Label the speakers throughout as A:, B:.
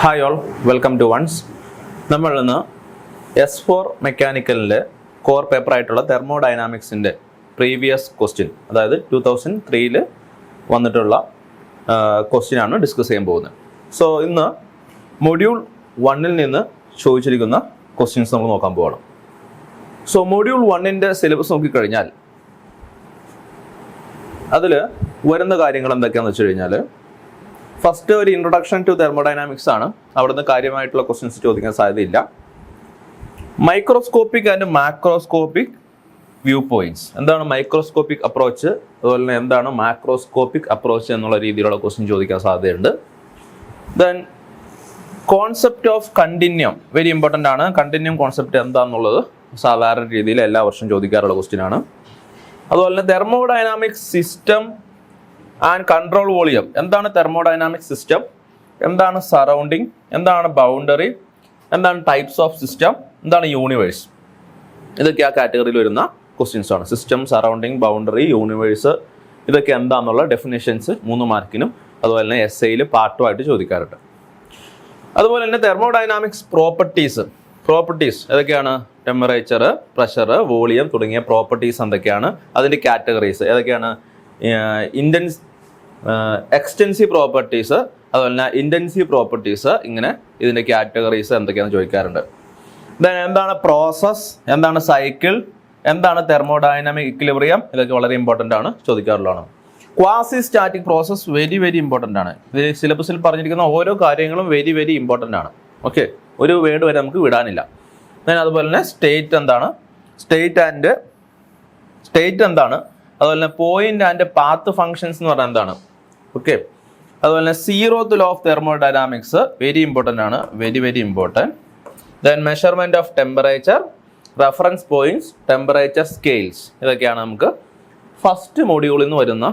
A: Hi all, welcome to ones. നമ്മൾ ഇന്ന് S4 മെക്കാനിക്കലിൻ്റെ കോർ പേപ്പറായിട്ടുള്ള തെർമോഡൈനാമിക്സിൻ്റെ പ്രീവിയസ് ക്വസ്റ്റ്യൻ, അതായത് 2003 വന്നിട്ടുള്ള ക്വസ്റ്റ്യനാണ് ഡിസ്കസ് ചെയ്യാൻ പോകുന്നത്. സോ ഇന്ന് മൊഡ്യൂൾ 1 നിന്ന് ചോദിച്ചിരിക്കുന്ന ക്വസ്റ്റ്യൻസ് നമ്മൾ നോക്കാൻ പോകണം. സോ മൊഡ്യൂൾ 1 സിലബസ് നോക്കിക്കഴിഞ്ഞാൽ അതിൽ വരുന്ന കാര്യങ്ങൾ എന്തൊക്കെയാണെന്ന് വെച്ച് കഴിഞ്ഞാൽ, ഫസ്റ്റ് ഒരു ഇൻട്രൊഡക്ഷൻ ടു തെർമോഡൈനാമിക്സ് ആണ്. അവിടുന്ന് കാര്യമായിട്ടുള്ള ക്വസ്റ്റ്യൻസ് ചോദിക്കാൻ സാധ്യതയില്ല. Microscopic and macroscopic view points, എന്താണ് മൈക്രോസ്കോപ്പിക് അപ്രോച്ച്, അതുപോലെ തന്നെ എന്താണ് മാക്രോസ്കോപ്പിക് അപ്രോച്ച് എന്നുള്ള രീതിയിലുള്ള ക്വസ്റ്റ്യൻ ചോദിക്കാൻ സാധ്യതയുണ്ട്. Then concept of continuum, very important ആണ്. കണ്ടിന്യൂം കോൺസെപ്റ്റ് എന്താണെന്നുള്ളത് സാധാരണ രീതിയിൽ എല്ലാ വർഷവും ചോദിക്കാറുള്ള ക്വസ്റ്റ്യൻ ആണ്. അതുപോലെ തന്നെ thermodynamic system and control volume, എന്താണ് തെർമോഡൈനാമിക് സിസ്റ്റം, എന്താണ് സറൗണ്ടിങ്, എന്താണ് ബൗണ്ടറി, എന്താണ് ടൈപ്സ് ഓഫ് സിസ്റ്റം, എന്താണ് യൂണിവേഴ്സ്, ഇതൊക്കെ ആ കാറ്റഗറിയിൽ വരുന്ന ക്വസ്റ്റ്യൻസ് ആണ്. സിസ്റ്റം, സറൗണ്ടിങ്, ബൗണ്ടറി, യൂണിവേഴ്സ്, ഇതൊക്കെ എന്താണെന്നുള്ള ഡെഫിനേഷൻസ് 3 മാർക്കിനും അതുപോലെ തന്നെ എസ്സേയിൽ പാർട്ടുമായിട്ട് ചോദിക്കാറുണ്ട്. അതുപോലെ തന്നെ തെർമോഡൈനാമിക്സ് പ്രോപ്പർട്ടീസ് ഏതൊക്കെയാണ്, ടെമ്പറേച്ചർ, പ്രഷർ, വോളിയം തുടങ്ങിയ പ്രോപ്പർട്ടീസ് എന്തൊക്കെയാണ്, അതിൻ്റെ കാറ്റഗറീസ് ഏതൊക്കെയാണ്, എക്സ്റ്റെൻസീവ് പ്രോപ്പർട്ടീസ്, അതുപോലെ തന്നെ ഇൻറ്റൻസീവ് പ്രോപ്പർട്ടീസ്, ഇങ്ങനെ ഇതിൻ്റെ കാറ്റഗറീസ് എന്തൊക്കെയാണെന്ന് ചോദിക്കാറുണ്ട്. ദെൻ എന്താണ് പ്രോസസ്, എന്താണ് സൈക്കിൾ, എന്താണ് തെർമോഡൈനാമിക് ഇക്വിലിബ്രിയം, ഇതൊക്കെ വളരെ ഇമ്പോർട്ടൻ്റ് ആണ്, ചോദിക്കാറുള്ളതാണ്. Quasi static process very important ആണ്. ഇത് സിലബസിൽ പറഞ്ഞിരിക്കുന്ന ഓരോ കാര്യങ്ങളും വെരി ഇമ്പോർട്ടൻ്റ് ആണ്. ഓക്കെ, ഒരു വേർഡ് വരെ നമുക്ക് വിടാനില്ല. ദെൻ അതുപോലെ തന്നെ സ്റ്റേറ്റ് എന്താണ്, സ്റ്റേറ്റ് എന്താണ്, അതുപോലെ തന്നെ പോയിന്റ് ആൻഡ് പാത്ത് ഫങ്ഷൻസ് എന്ന് പറഞ്ഞാൽ എന്താണ്. ഓക്കെ, അതുപോലെ തന്നെ zeroth law of thermodynamics very important ആണ്, very important. Then measurement of temperature, reference points, temperature scales, ഇതൊക്കെയാണ് നമുക്ക് ഫസ്റ്റ് മൊഡ്യൂളിൽ നിന്ന് വരുന്ന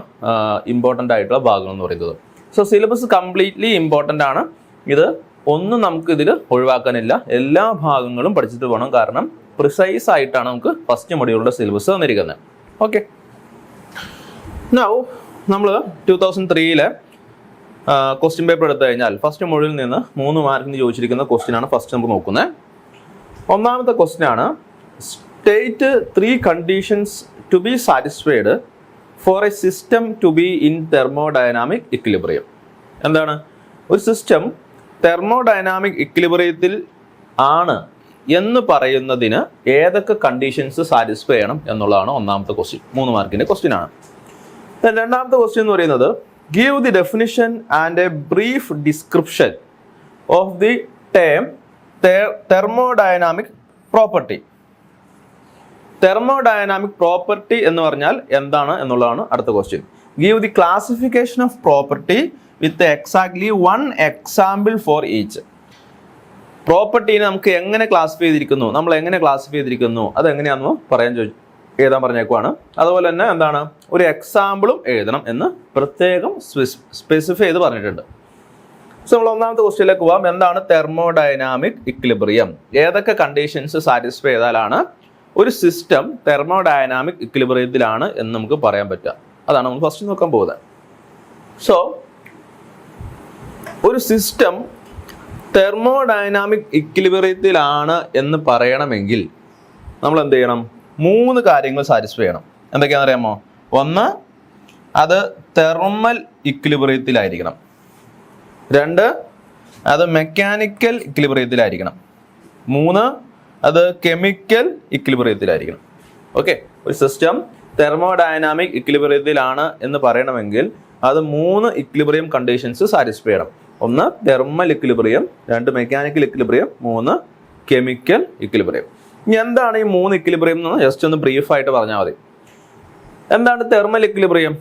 A: ഇമ്പോർട്ടൻ്റ് ആയിട്ടുള്ള ഭാഗങ്ങൾ എന്ന് പറയുന്നത്. സോ സിലബസ് കംപ്ലീറ്റ്ലി ഇമ്പോർട്ടൻ്റ് ആണ്. ഇത് ഒന്നും നമുക്ക് ഇതിൽ ഒഴിവാക്കാനില്ല, എല്ലാ ഭാഗങ്ങളും പഠിച്ചിട്ട് പോകണം. കാരണം പ്രിസൈസ് ആയിട്ടാണ് നമുക്ക് ഫസ്റ്റ് മൊഡ്യൂളിൻ്റെ സിലബസ് തന്നിരിക്കുന്നത്. ഓക്കെ, നൗ നമ്മൾ 2003 ക്വസ്റ്റ്യൻ പേപ്പർ എടുത്തു കഴിഞ്ഞാൽ ഫസ്റ്റ് മൊഡ്യൂളിൽ നിന്ന് 3 മാർക്കിന് ചോദിച്ചിരിക്കുന്ന ക്വസ്റ്റ്യനാണ് ഫസ്റ്റ് നമുക്ക് നോക്കുന്നത്. ഒന്നാമത്തെ ക്വസ്റ്റ്യൻ ആണ്, state 3 conditions to be satisfied for a system to be in thermodynamic equilibrium. എന്താണ്, ഒരു സിസ്റ്റം തെർമോഡൈനാമിക് ഇക്വിലിബ്രിയത്തിൽ ആണ് എന്ന് പറയുന്നതിന് ഏതൊക്കെ കണ്ടീഷൻസ് സാറ്റിസ്ഫൈ ചെയ്യണം എന്നുള്ളതാണ് ഒന്നാമത്തെ ക്വസ്റ്റ്യൻ. 3 മാർക്കിൻ്റെ ക്വസ്റ്റ്യൻ ആണ്. രണ്ടാമത്തെ ക്വസ്റ്റ്യൻ എന്ന് പറയുന്നത്, give the definition and a brief description of the term thermodynamic property. Thermodynamic property എന്ന് പറഞ്ഞാൽ എന്താണ് എന്നുള്ളതാണ് അടുത്ത question. Give the classification of property with exactly 1 example for each. പ്രോപ്പർട്ടീനെ നമുക്ക് എങ്ങനെ ക്ലാസിഫൈ ചെയ്തിരിക്കുന്നു, നമ്മൾ എങ്ങനെ ക്ലാസിഫൈ ചെയ്തിരിക്കുന്നു, അതെങ്ങനെയാണെന്ന് എഴുതാൻ പറഞ്ഞേക്കുവാണ്. അതുപോലെ തന്നെ എന്താണ്, ഒരു എക്സാമ്പിളും എഴുതണം എന്ന് പ്രത്യേകം സ്പെസിഫൈ ചെയ്ത് പറഞ്ഞിട്ടുണ്ട്. സോ നമ്മൾ ഒന്നാമത്തെ ക്വസ്റ്റ്യനിലേക്ക് പോകാം. എന്താണ് തെർമോഡൈനാമിക് ഇക്വിലിബ്രിയം, ഏതൊക്കെ കണ്ടീഷൻസ് സാറ്റിസ്ഫൈ ചെയ്താലാണ് ഒരു സിസ്റ്റം തെർമോഡൈനാമിക് ഇക്വിലിബ്രിയത്തിലാണ് എന്ന് നമുക്ക് പറയാൻ പറ്റുക. അതാണ് നമ്മൾ ഫസ്റ്റ് നോക്കാൻ പോകുന്നത്. സോ ഒരു സിസ്റ്റം തെർമോഡൈനാമിക് ഇക്വിലിബ്രിയത്തിലാണ് എന്ന് പറയണമെങ്കിൽ നമ്മൾ എന്ത് ചെയ്യണം, 3 കാര്യങ്ങൾ സാറ്റിസ്ഫൈ ചെയ്യണം. എന്തൊക്കെയാണെന്ന് അറിയാമോ? ഒന്ന്, അത് തെർമൽ ഇക്വിലിബ്രിയത്തിലായിരിക്കണം. 2, അത് മെക്കാനിക്കൽ ഇക്വിലിബ്രിയത്തിലായിരിക്കണം. 3, അത് കെമിക്കൽ ഇക്വിലിബ്രിയത്തിലായിരിക്കണം. ഓക്കെ, ഒരു സിസ്റ്റം തെർമോഡൈനാമിക് ഇക്വിലിബ്രിയത്തിലാണ് എന്ന് പറയണമെങ്കിൽ അത് 3 ഇക്വിലിബ്രിയം കണ്ടീഷൻസ് സാറ്റിസ്ഫൈ ചെയ്യണം. 1 thermal equilibrium, 2 mechanical equilibrium, 3 chemical equilibrium. ഇനി എന്താണ് ഈ 3 ഇക്വിലിബ്രിയം എന്ന് ജസ്റ്റ് ഒന്ന് ബ്രീഫായിട്ട് പറഞ്ഞാൽ മതി. എന്താണ് thermal equilibrium?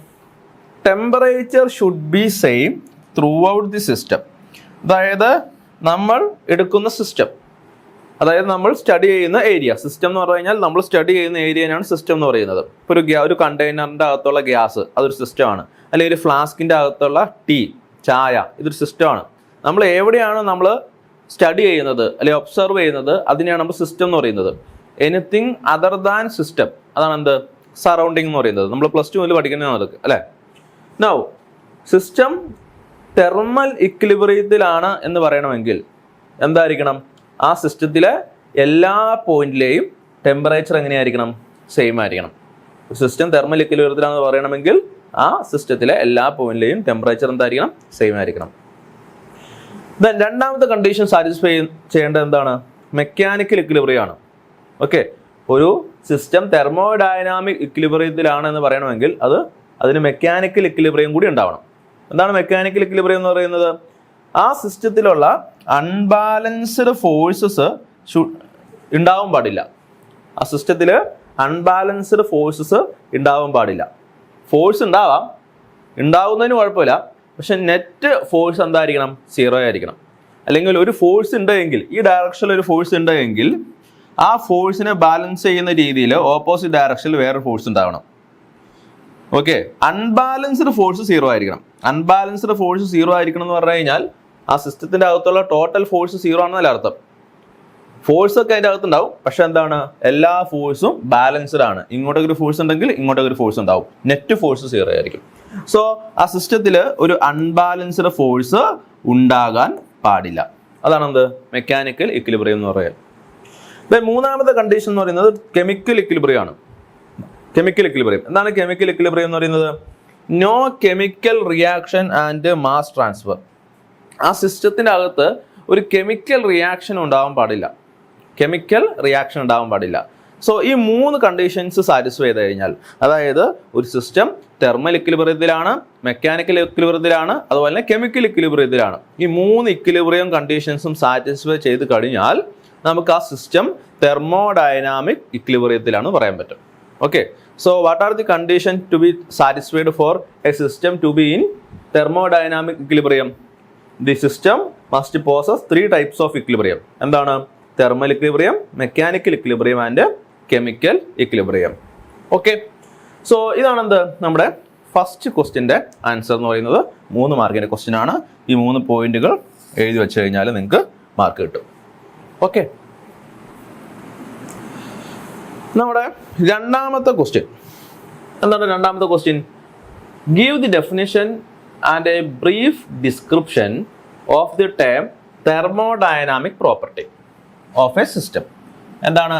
A: Temperature should be same through out the system. അതായത് നമ്മൾ എടുക്കുന്ന സിസ്റ്റം, അതായത് നമ്മൾ സ്റ്റഡി ചെയ്യുന്ന ഏരിയ, സിസ്റ്റം എന്ന് പറഞ്ഞു കഴിഞ്ഞാൽ നമ്മൾ സ്റ്റഡി ചെയ്യുന്ന ഏരിയനാണ് സിസ്റ്റം എന്ന് പറയുന്നത്. ഇപ്പോൾ ഒരു കണ്ടെയ്നറിൻ്റെ അകത്തുള്ള ഗ്യാസ്, അതൊരു സിസ്റ്റമാണ്. അല്ലെങ്കിൽ ഒരു ഫ്ലാസ്കിൻ്റെ അകത്തുള്ള ടീ, ചായ, ഇതൊരു സിസ്റ്റമാണ്. നമ്മൾ എവിടെയാണ് നമ്മൾ സ്റ്റഡി ചെയ്യുന്നത് അല്ലെങ്കിൽ ഒബ്സർവ് ചെയ്യുന്നത്, അതിനെയാണ് നമ്മൾ സിസ്റ്റം എന്ന് പറയുന്നത്. എനിത്തിങ് അതർ ദാൻ സിസ്റ്റം, അതാണ് എന്ത്, സറൗണ്ടിങ് എന്ന് പറയുന്നത്. നമ്മൾ +2 പഠിക്കുന്നതാണ് അതൊക്കെ അല്ലേ. നൗ സിസ്റ്റം തെർമൽ ഇക്വിലിബ്രിയത്തിലാണ് എന്ന് പറയണമെങ്കിൽ എന്തായിരിക്കണം? ആ സിസ്റ്റത്തിലെ എല്ലാ പോയിന്റിലെയും ടെമ്പറേച്ചർ എങ്ങനെയായിരിക്കണം? സെയിം ആയിരിക്കണം. സിസ്റ്റം തെർമൽ ഇക്വിലിബ്രിയത്തിലാണെന്ന് പറയണമെങ്കിൽ ആ സിസ്റ്റത്തിലെ എല്ലാ പോയിന്റിലെയും ടെമ്പറേച്ചർ എന്തായിരിക്കണം? സെയിം ആയിരിക്കണം. ദെൻ രണ്ടാമത്തെ കണ്ടീഷൻ സാറ്റിസ്ഫൈ ചെയ്യേണ്ടത് എന്താണ്? മെക്കാനിക്കൽ ഇക്വിലിബ്രിയം ആണ്. ഓക്കെ, ഒരു സിസ്റ്റം തെർമോഡൈനാമിക് ഇക്വിലിബ്രിയത്തിലാണ് എന്ന് പറയണമെങ്കിൽ അതിന് മെക്കാനിക്കൽ ഇക്വിലിബ്രിയം കൂടി ഉണ്ടാവണം. എന്താണ് മെക്കാനിക്കൽ ഇക്വിലിബ്രിയം എന്ന് പറയുന്നത്? ആ സിസ്റ്റത്തിലുള്ള അൺബാലൻസ്ഡ് ഫോഴ്സസ് ഉണ്ടാവാൻ പാടില്ല. ആ സിസ്റ്റത്തിൽ അൺബാലൻസ്ഡ് ഫോഴ്സസ് ഉണ്ടാവാൻ പാടില്ല. ഫോഴ്സ് ഉണ്ടാവുന്നതിന് കുഴപ്പമില്ല, പക്ഷെ നെറ്റ് ഫോഴ്സ് എന്തായിരിക്കണം? 0 ആയിരിക്കണം. അല്ലെങ്കിൽ ഒരു ഫോഴ്സ് ഉണ്ടെങ്കിൽ, ഈ ഡയറക്ഷനിൽ ഒരു ഫോഴ്സ് ഉണ്ടെങ്കിൽ ആ ഫോഴ്സിനെ ബാലൻസ് ചെയ്യുന്ന രീതിയിൽ ഓപ്പോസിറ്റ് ഡയറക്ഷനിൽ വേറൊരു ഫോഴ്സ് ഉണ്ടാവണം. ഓക്കെ, അൺബാലൻസ്ഡ് ഫോഴ്സ് 0 ആയിരിക്കണം. അൺബാലൻസ്ഡ് ഫോഴ്സ് 0 ആയിരിക്കണം എന്ന് പറഞ്ഞു കഴിഞ്ഞാൽ ആ സിസ്റ്റത്തിന്റെ അകത്തുള്ള ടോട്ടൽ ഫോഴ്സ് 0 ആണെന്നല്ല അർത്ഥം. ഫോഴ്സ് ഒക്കെ അതിൻ്റെ അകത്തുണ്ടാവും, പക്ഷെ എന്താണ്? എല്ലാ ഫോഴ്സും ബാലൻസ്ഡ് ആണ്. ഇങ്ങോട്ടൊക്കെ ഒരു ഫോഴ്സ് ഉണ്ടെങ്കിൽ ഇങ്ങോട്ടൊക്കെ ഒരു ഫോഴ്സ് ഉണ്ടാവും. നെറ്റ് ഫോഴ്സ് 0 ആയിരിക്കും. സോ ആ സിസ്റ്റത്തിൽ ഒരു അൺബാലൻസ്ഡ് ഫോഴ്സ് ഉണ്ടാകാൻ പാടില്ല. അതാണ് എന്ത്? മെക്കാനിക്കൽ ഇക്വിലിബ്രിയം എന്ന് പറയുന്നത്. മൂന്നാമത്തെ കണ്ടീഷൻ എന്ന് പറയുന്നത് കെമിക്കൽ ഇക്വിലിബ്രിയം ആണ്. കെമിക്കൽ ഇക്വിലിബ്രിയം എന്താണ്? കെമിക്കൽ ഇക്വിലിബ്രിയം എന്ന് പറയുന്നത് no chemical reaction and mass transfer. ആ സിസ്റ്റത്തിൻ്റെ അകത്ത് ഒരു കെമിക്കൽ റിയാക്ഷൻ ഉണ്ടാവാൻ പാടില്ല. കെമിക്കൽ റിയാക്ഷൻ ഉണ്ടാവാൻ പാടില്ല. സോ ഈ 3 കണ്ടീഷൻസ് സാറ്റിസ്ഫൈ ചെയ്ത് കഴിഞ്ഞാൽ, അതായത് ഒരു സിസ്റ്റം തെർമൽ ഇക്വിലിബ്രിയത്തിലാണ്, മെക്കാനിക്കൽ ഇക്വിലിബ്രിയത്തിലാണ്, അതുപോലെ തന്നെ കെമിക്കൽ ഇക്വിലിബ്രിയത്തിലാണ്. ഈ 3 ഇക്വിലിബ്രിയം കണ്ടീഷൻസും സാറ്റിസ്ഫൈ ചെയ്ത് കഴിഞ്ഞാൽ നമുക്ക് ആ സിസ്റ്റം തെർമോഡൈനാമിക് ഇക്വിലിബ്രിയത്തിലാണ് പറയാൻ പറ്റും. Okay, so what are the condition to be satisfied for a system to be in thermodynamic equilibrium? The system must possess 3 types of equilibrium. എന്താണ്? Thermal equilibrium, mechanical equilibrium and chemical equilibrium. Okay, so ഇതാണ് എന്ത്? നമ്മുടെ first ക്വസ്റ്റ്യൻ്റെ answer എന്ന് പറയുന്നത് 3 മാർക്കിൻ്റെ question ആണ്. ഈ 3 പോയിന്റുകൾ എഴുതി വെച്ച് കഴിഞ്ഞാൽ നിങ്ങൾക്ക് മാർക്ക് കിട്ടും. ഓക്കെ, നമ്മുടെ രണ്ടാമത്തെ ക്വസ്റ്റ്യൻ എന്താണ്? രണ്ടാമത്തെ question, give the definition and a brief description of the term thermodynamic property of a system. എന്താണ്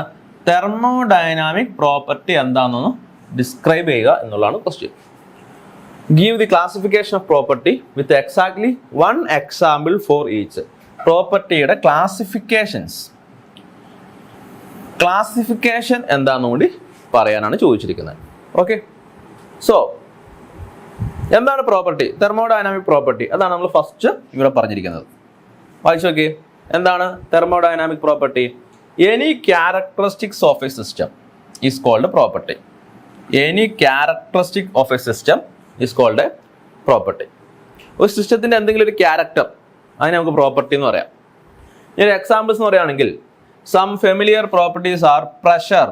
A: തെർമോഡൈനാമിക് പ്രോപ്പർട്ടി? എന്താണെന്ന് ഡിസ്ക്രൈബ് ചെയ്യുക എന്നുള്ളതാണ് question. Give the classification of property with exactly 1 example for each. പ്രോപ്പർട്ടിയുടെ classification എന്താണെന്ന് കൂടി പറയാനാണ് ചോദിച്ചിരിക്കുന്നത്. Okay, so എന്താണ് പ്രോപ്പർട്ടി? Thermodynamic property. അതാണ് നമ്മൾ ഫസ്റ്റ് ഇവിടെ പറഞ്ഞിരിക്കുന്നത്. വായിച്ചു നോക്കി, എന്താണ് thermodynamic property? Any characteristics of a system is called property. Any characteristic of a system is called a property. ഒരു സിസ്റ്റത്തിൻ്റെ എന്തെങ്കിലും ഒരു ക്യാരക്ടർ, അതിനെ നമുക്ക് പ്രോപ്പർട്ടി എന്ന് പറയാം. ഇനി എക്സാമ്പിൾസ് എന്ന് പറയുകയാണെങ്കിൽ some familiar properties are pressure,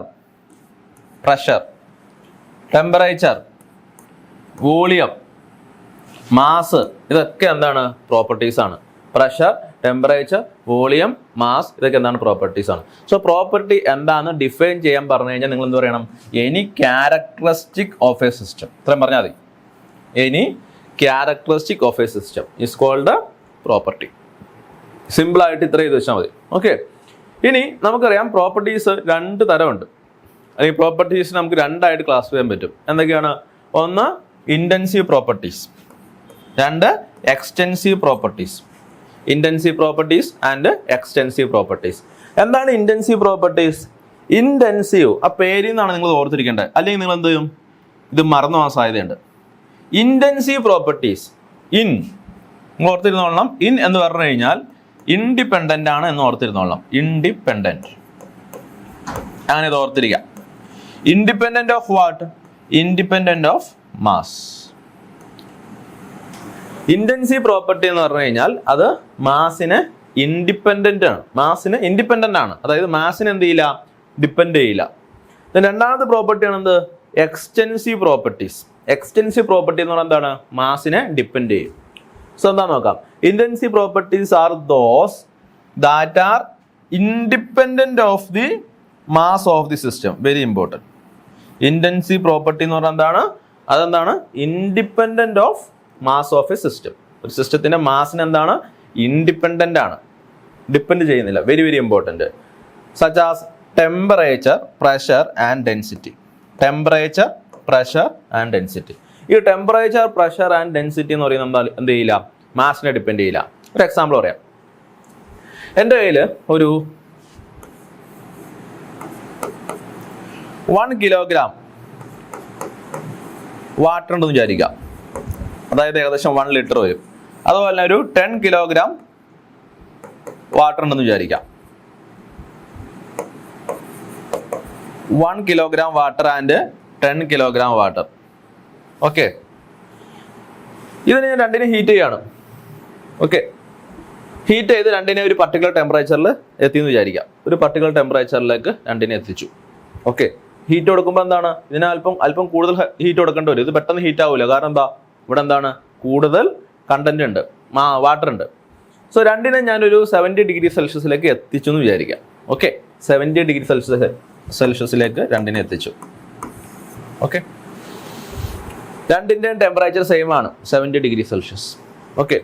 A: temperature, volume, mass. ഇതൊക്കെ എന്താണ്? പ്രോപ്പർട്ടീസ് ആണ്. പ്രഷർ, ടെമ്പറേച്ചർ, വോളിയം, മാസ്, ഇതൊക്കെ എന്താണ്? പ്രോപ്പർട്ടീസ് ആണ്. സോ പ്രോപ്പർട്ടി എന്താണെന്ന് ഡിഫൈൻ ചെയ്യാൻ പറഞ്ഞു കഴിഞ്ഞാൽ നിങ്ങൾ എന്ത് പറയണം? Any characteristic of a system. ഇത്രയും പറഞ്ഞാൽ മതി. Any characteristic of a system is called property. സിമ്പിളായിട്ട് ഇത്ര ചെയ്ത് വെച്ചാൽ മതി. ഓക്കെ, ഇനി നമുക്കറിയാം പ്രോപ്പർട്ടീസ് 2 തരമുണ്ട്. അല്ലെങ്കിൽ പ്രോപ്പർട്ടീസ് നമുക്ക് 2 ആയിട്ട് ക്ലാസ് ചെയ്യാൻ പറ്റും. എന്തൊക്കെയാണ്? ഒന്ന് intensive properties, 2 extensive properties. Intensive properties and extensive properties. എന്താണ് ഇൻറ്റൻസീവ് പ്രോപ്പർട്ടീസ്? ഇൻറ്റൻസീവ് ആ പേരിൽ നിന്നാണ് നിങ്ങൾ ഓർത്തിരിക്കേണ്ടത്, അല്ലെങ്കിൽ നിങ്ങൾ എന്ത് ചെയ്യും? ഇത് മറന്നു പോകാൻ സാധ്യതയുണ്ട്. ഇൻറ്റൻസീവ് പ്രോപ്പർട്ടീസ്, നിങ്ങൾ ഓർത്തിരുന്നോളണം. ഇൻ എന്ന് പറഞ്ഞു കഴിഞ്ഞാൽ ഇൻഡിപെൻഡൻ്റ് ആണ് എന്ന് ഓർത്തിരുന്നോളണം. ഇൻഡിപെൻഡൻറ്റ്, അങ്ങനെ ഇത് ഓർത്തിരിക്കാം. Independent of what? Independent of mass. Intensive property എന്ന് പറഞ്ഞു കഴിഞ്ഞാൽ അത് മാസിന് ഇൻഡിപെൻഡൻ്റ് ആണ്. മാസിന് ഇൻഡിപെൻഡൻ്റ് ആണ്, അതായത് മാസിന് എന്ത് ചെയ്യില്ല? ഡിപ്പെൻഡ് ചെയ്യില്ല. രണ്ടാമത്തെ പ്രോപ്പർട്ടിയാണ് എന്ത്? Extensive properties. എക്സ്റ്റെൻസീവ് പ്രോപ്പർട്ടി എന്ന് പറഞ്ഞാൽ എന്താണ്? മാസിനെ ഡിപ്പെൻഡ് ചെയ്യും. സോ എന്താ നോക്കാം. Intensive properties are those that are independent of the mass of the system. Very important. Intensive property എന്ന് പറഞ്ഞാൽ എന്താണ്? അതെന്താണ്? Independent of mass of a system. ഒരു സിസ്റ്റത്തിന്റെ മാസിന് എന്താണ്, ഇൻഡിപെൻഡന്റ് ആണ്, ഡിപ്പെൻഡ് ചെയ്യുന്നില്ല. Very very important. Such as temperature, pressure and density. Temperature, pressure and density. ഈ ടെമ്പറേച്ചർ, പ്രഷർ ആൻഡ് ഡെൻസിറ്റി എന്ന് പറയുന്നത് എന്ത് ചെയ്യില്ല, മാസിനെ ഡിപ്പെൻഡ് ചെയ്യില്ല. ഒരു എക്സാമ്പിൾ പറയാം. എൻ്റെ കയ്യിൽ ഒരു 1 കിലോഗ്രാം വാട്ടർ ഉണ്ടെന്ന് വിചാരിക്കാം. അതായത് ഏകദേശം 1 ലിറ്റർ വരും. അതുപോലെ ഒരു 10 കിലോഗ്രാം വാട്ടർ ഉണ്ടെന്ന് വിചാരിക്കാം. 1 kilogram water and 10 kilogram water. Okay, ഇതിനെ ഞാൻ രണ്ടിനെ ഹീറ്റ് ചെയ്യാണ്. ഓക്കെ, ഹീറ്റ് ചെയ്ത് രണ്ടിനെ ഒരു പർട്ടിക്കുലർ ടെമ്പറേച്ചറിൽ എത്തിയെന്ന് വിചാരിക്കാം. ഒരു പർട്ടിക്കുലർ ടെമ്പറേച്ചറിലേക്ക് രണ്ടിനെ എത്തിച്ചു. ഓക്കെ, ഹീറ്റ് കൊടുക്കുമ്പോൾ എന്താണ്, ഇതിന് അല്പം കൂടുതൽ ഹീറ്റ് കൊടുക്കേണ്ടി വരും. ഇത് പെട്ടെന്ന് ഹീറ്റ് ആവില്ല. കാരണം എന്താ, ഇവിടെ എന്താണ്, കൂടുതൽ കണ്ടന്റ് ഉണ്ട്, വാട്ടർ ഉണ്ട്. സോ രണ്ടിനെ ഞാനൊരു 70 ഡിഗ്രി സെൽഷ്യസിലേക്ക് എത്തിച്ചു എന്ന് വിചാരിക്കാം. ഓക്കെ, 70 ഡിഗ്രി സെൽഷ്യസിലേക്ക് രണ്ടിനെ എത്തിച്ചു. ഓക്കെ, രണ്ടിൻ്റെയും ടെമ്പറേച്ചർ സെയിം ആണ്, 70 degree Celsius. Okay,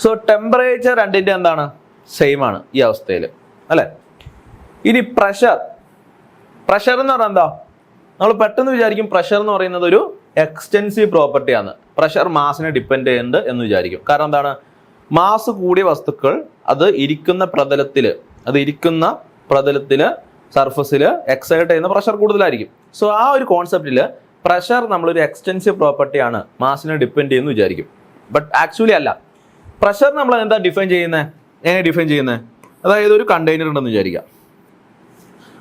A: so temperature രണ്ടിൻ്റെ എന്താണ്, സെയിം ആണ് ഈ അവസ്ഥയിൽ, അല്ലേ? ഇനി പ്രഷർ എന്ന് പറഞ്ഞാൽ എന്താ, നമ്മൾ പെട്ടെന്ന് വിചാരിക്കും പ്രഷർ എന്ന് പറയുന്നത് ഒരു എക്സ്റ്റെൻസീവ് പ്രോപ്പർട്ടിയാണ്. പ്രഷർ മാസിനെ ഡിപ്പെൻഡ് ചെയ്യുന്നുണ്ട് എന്ന് വിചാരിക്കും. കാരണം എന്താണ്, മാസ് കൂടിയ വസ്തുക്കൾ അത് ഇരിക്കുന്ന പ്രതലത്തിൽ സർഫസിൽ എക്സൈറ്റ് ചെയ്യുന്ന പ്രഷർ കൂടുതലായിരിക്കും. സോ ആ ഒരു കോൺസെപ്റ്റിൽ പ്രഷർ നമ്മളൊരു എക്സ്റ്റെൻസീവ് പ്രോപ്പർട്ടിയാണ്, മാസിനെ ഡിപ്പെൻഡ് ചെയ്യുന്നു വിചാരിക്കും. ബട്ട് ആക്ച്വലി അല്ല. പ്രഷർ നമ്മൾ എന്താ ഡിഫൈൻ ചെയ്യുന്നത്, എങ്ങനെ ഡിഫൈൻ ചെയ്യുന്നത്? അതായത് ഒരു കണ്ടെയ്നർ ഉണ്ടെന്ന് വിചാരിക്കാം.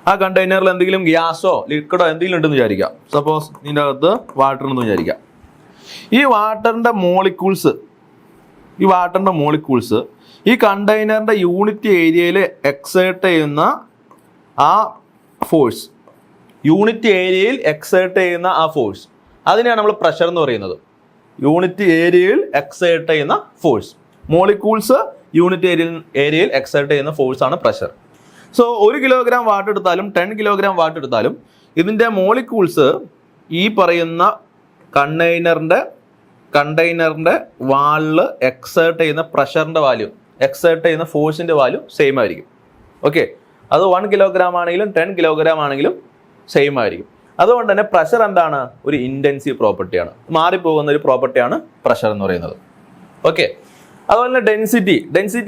A: ആ കണ്ടെയ്നറിൽ എന്തെങ്കിലും ഗ്യാസോ ലിക്വിഡോ എന്തെങ്കിലും ഉണ്ടെന്ന് വിചാരിക്കാം. സപ്പോസ് ഇതിൻ്റെ അകത്ത് വാട്ടർ ഉണ്ടെന്ന് വിചാരിക്കാം. ഈ വാട്ടറിൻ്റെ മോളിക്യൂൾസ് ഈ കണ്ടെയ്നറിൻ്റെ യൂണിറ്റ് ഏരിയയിൽ എക്സേർട്ട് ചെയ്യുന്ന ആ ഫോഴ്സ്, അതിനെയാണ് നമ്മൾ പ്രഷർ എന്ന് പറയുന്നത്. യൂണിറ്റ് ഏരിയയിൽ എക്സേർട്ട് ചെയ്യുന്ന ഫോഴ്സ്, മോളിക്യൂൾസ് യൂണിറ്റ് ഏരിയയിൽ എക്സേർട്ട് ചെയ്യുന്ന ഫോഴ്സ് ആണ് പ്രഷർ. സോ 1 കിലോഗ്രാം വാട്ടർ എടുത്താലും 10 കിലോഗ്രാം വാട്ടർ എടുത്താലും ഇതിൻ്റെ മോളിക്യൂൾസ് ഈ പറയുന്ന കണ്ടെയ്നറിൻ്റെ വാളിൽ എക്സേർട്ട് ചെയ്യുന്ന പ്രഷറിൻ്റെ വാല്യൂ, എക്സേർട്ട് ചെയ്യുന്ന ഫോഴ്സിൻ്റെ വാല്യൂ സെയിം ആയിരിക്കും. ഓക്കെ, അത് 1 കിലോഗ്രാം ആണെങ്കിലും 10 കിലോഗ്രാം ആണെങ്കിലും സെയിം ആയിരിക്കും. അതുകൊണ്ട് തന്നെ പ്രഷർ എന്താണ്, ഒരു ഇൻറ്റൻസീവ് പ്രോപ്പർട്ടിയാണ്, മാറിപ്പോകുന്ന ഒരു പ്രോപ്പർട്ടിയാണ് പ്രഷർ എന്ന് പറയുന്നത്. ഓക്കെ, അതുപോലെ തന്നെ ഡെൻസിറ്റി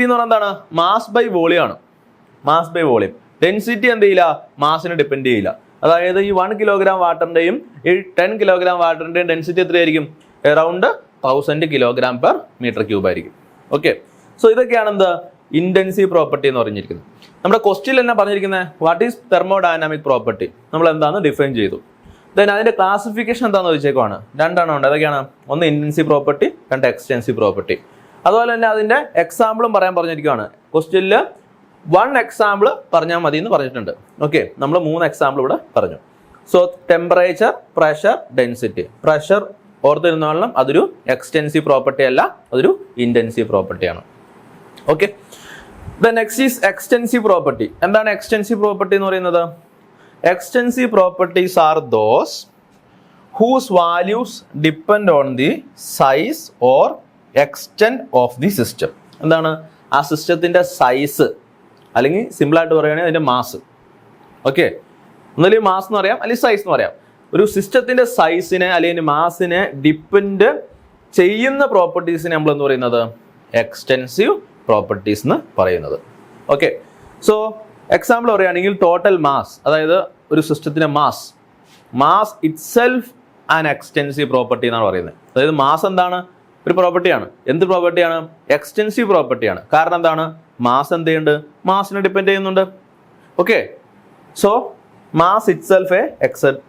A: എന്ന് പറഞ്ഞാൽ എന്താണ്, മാസ് ബൈ വോളിയം ആണ്. ഡെൻസിറ്റി എന്ത് ചെയ്യില്ല, മാസിനെ ഡിപ്പെൻഡ് ചെയ്യില്ല. അതായത് ഈ 1 കിലോഗ്രാം വാട്ടറിൻ്റെയും ഈ 10 കിലോഗ്രാം വാട്ടറിൻ്റെയും ഡെൻസിറ്റി എത്രയായിരിക്കും, around 1000 kilogram per metre cube ആയിരിക്കും. ഓക്കെ, സോ ഇതൊക്കെയാണ് എന്ത്, ഇൻറ്റൻസീവ് പ്രോപ്പർട്ടി എന്ന് പറഞ്ഞിരിക്കുന്നത്. നമ്മുടെ ക്വസ്റ്റ്യൻ തന്നെ പറഞ്ഞിരിക്കുന്നത് വാട്ട് ഈസ് തെർമോഡൈനാമിക് പ്രോപ്പർട്ടി, നമ്മൾ എന്താണെന്ന് ഡിഫൈൻ ചെയ്തു. ദെൻ അതിൻ്റെ ക്ലാസിഫിക്കേഷൻ എന്താണെന്ന് ചോദിച്ചേക്കുവാണ്. രണ്ടെണ്ണം ഉണ്ട്. അതൊക്കെയാണ്, ഒന്ന് ഇൻറ്റൻസീവ് പ്രോപ്പർട്ടി, രണ്ട് എക്സ്റ്റെൻസീവ് പ്രോപ്പർട്ടി. അതുപോലെ തന്നെ അതിൻ്റെ എക്സാമ്പിളും പറഞ്ഞിരിക്കുകയാണ്. ക്വസ്റ്റ്യനിൽ 1 എക്സാമ്പിൾ പറഞ്ഞാൽ മതി എന്ന് പറഞ്ഞിട്ടുണ്ട്. ഓക്കെ, നമ്മൾ 3 എക്സാമ്പിൾ ഇവിടെ പറഞ്ഞു. So temperature, pressure, density. Pressure ഓർത്തിരുന്നോളണം, അതൊരു എക്സ്റ്റെൻസീവ് പ്രോപ്പർട്ടി അല്ല, അതൊരു ഇൻറ്റൻസീവ് പ്രോപ്പർട്ടിയാണ്. Okay, the next is extensive property. എന്താണ് എക്സ്റ്റെൻസീവ് പ്രോപ്പർട്ടി എന്ന് പറയുന്നത്? Extensive properties are those whose values depend on the size or extent of the system. എന്താണ്, ആ സിസ്റ്റത്തിൻ്റെ സൈസ്, അല്ലെങ്കിൽ സിമ്പിളായിട്ട് പറയുകയാണെങ്കിൽ അതിൻ്റെ മാസ്. ഓക്കെ, ഒന്നല്ലെങ്കിൽ മാസ് എന്ന് പറയാം, അല്ലെങ്കിൽ സൈസ് എന്ന് പറയാം. ഒരു സിസ്റ്റത്തിൻ്റെ സൈസിനെ അല്ലെങ്കിൽ മാസിനെ ഡിപ്പെൻഡ് ചെയ്യുന്ന പ്രോപ്പർട്ടീസിനെ നമ്മൾ എന്ന് പറയുന്നത് എക്സ്റ്റെൻസീവ് പ്രോപ്പർട്ടീസ് എന്ന് പറയുന്നത്. ഓക്കെ, സോ എക്സാമ്പിൾ പറയുകയാണെങ്കിൽ ടോട്ടൽ മാസ്, അതായത് ഒരു സിസ്റ്റത്തിൻ്റെ mass it self an extensive property എന്നാണ് പറയുന്നത്. അതായത് മാസ് എന്താണ്, ഒരു പ്രോപ്പർട്ടിയാണ്. എന്ത് പ്രോപ്പർട്ടിയാണ്? എക്സ്റ്റെൻസീവ് പ്രോപ്പർട്ടിയാണ്. കാരണം എന്താണ്, മാസ് എന്ത് ചെയ്യുന്നുണ്ട്, മാസിനെ ഡിപ്പെൻഡ് ചെയ്യുന്നുണ്ട്. Okay, so mass itself a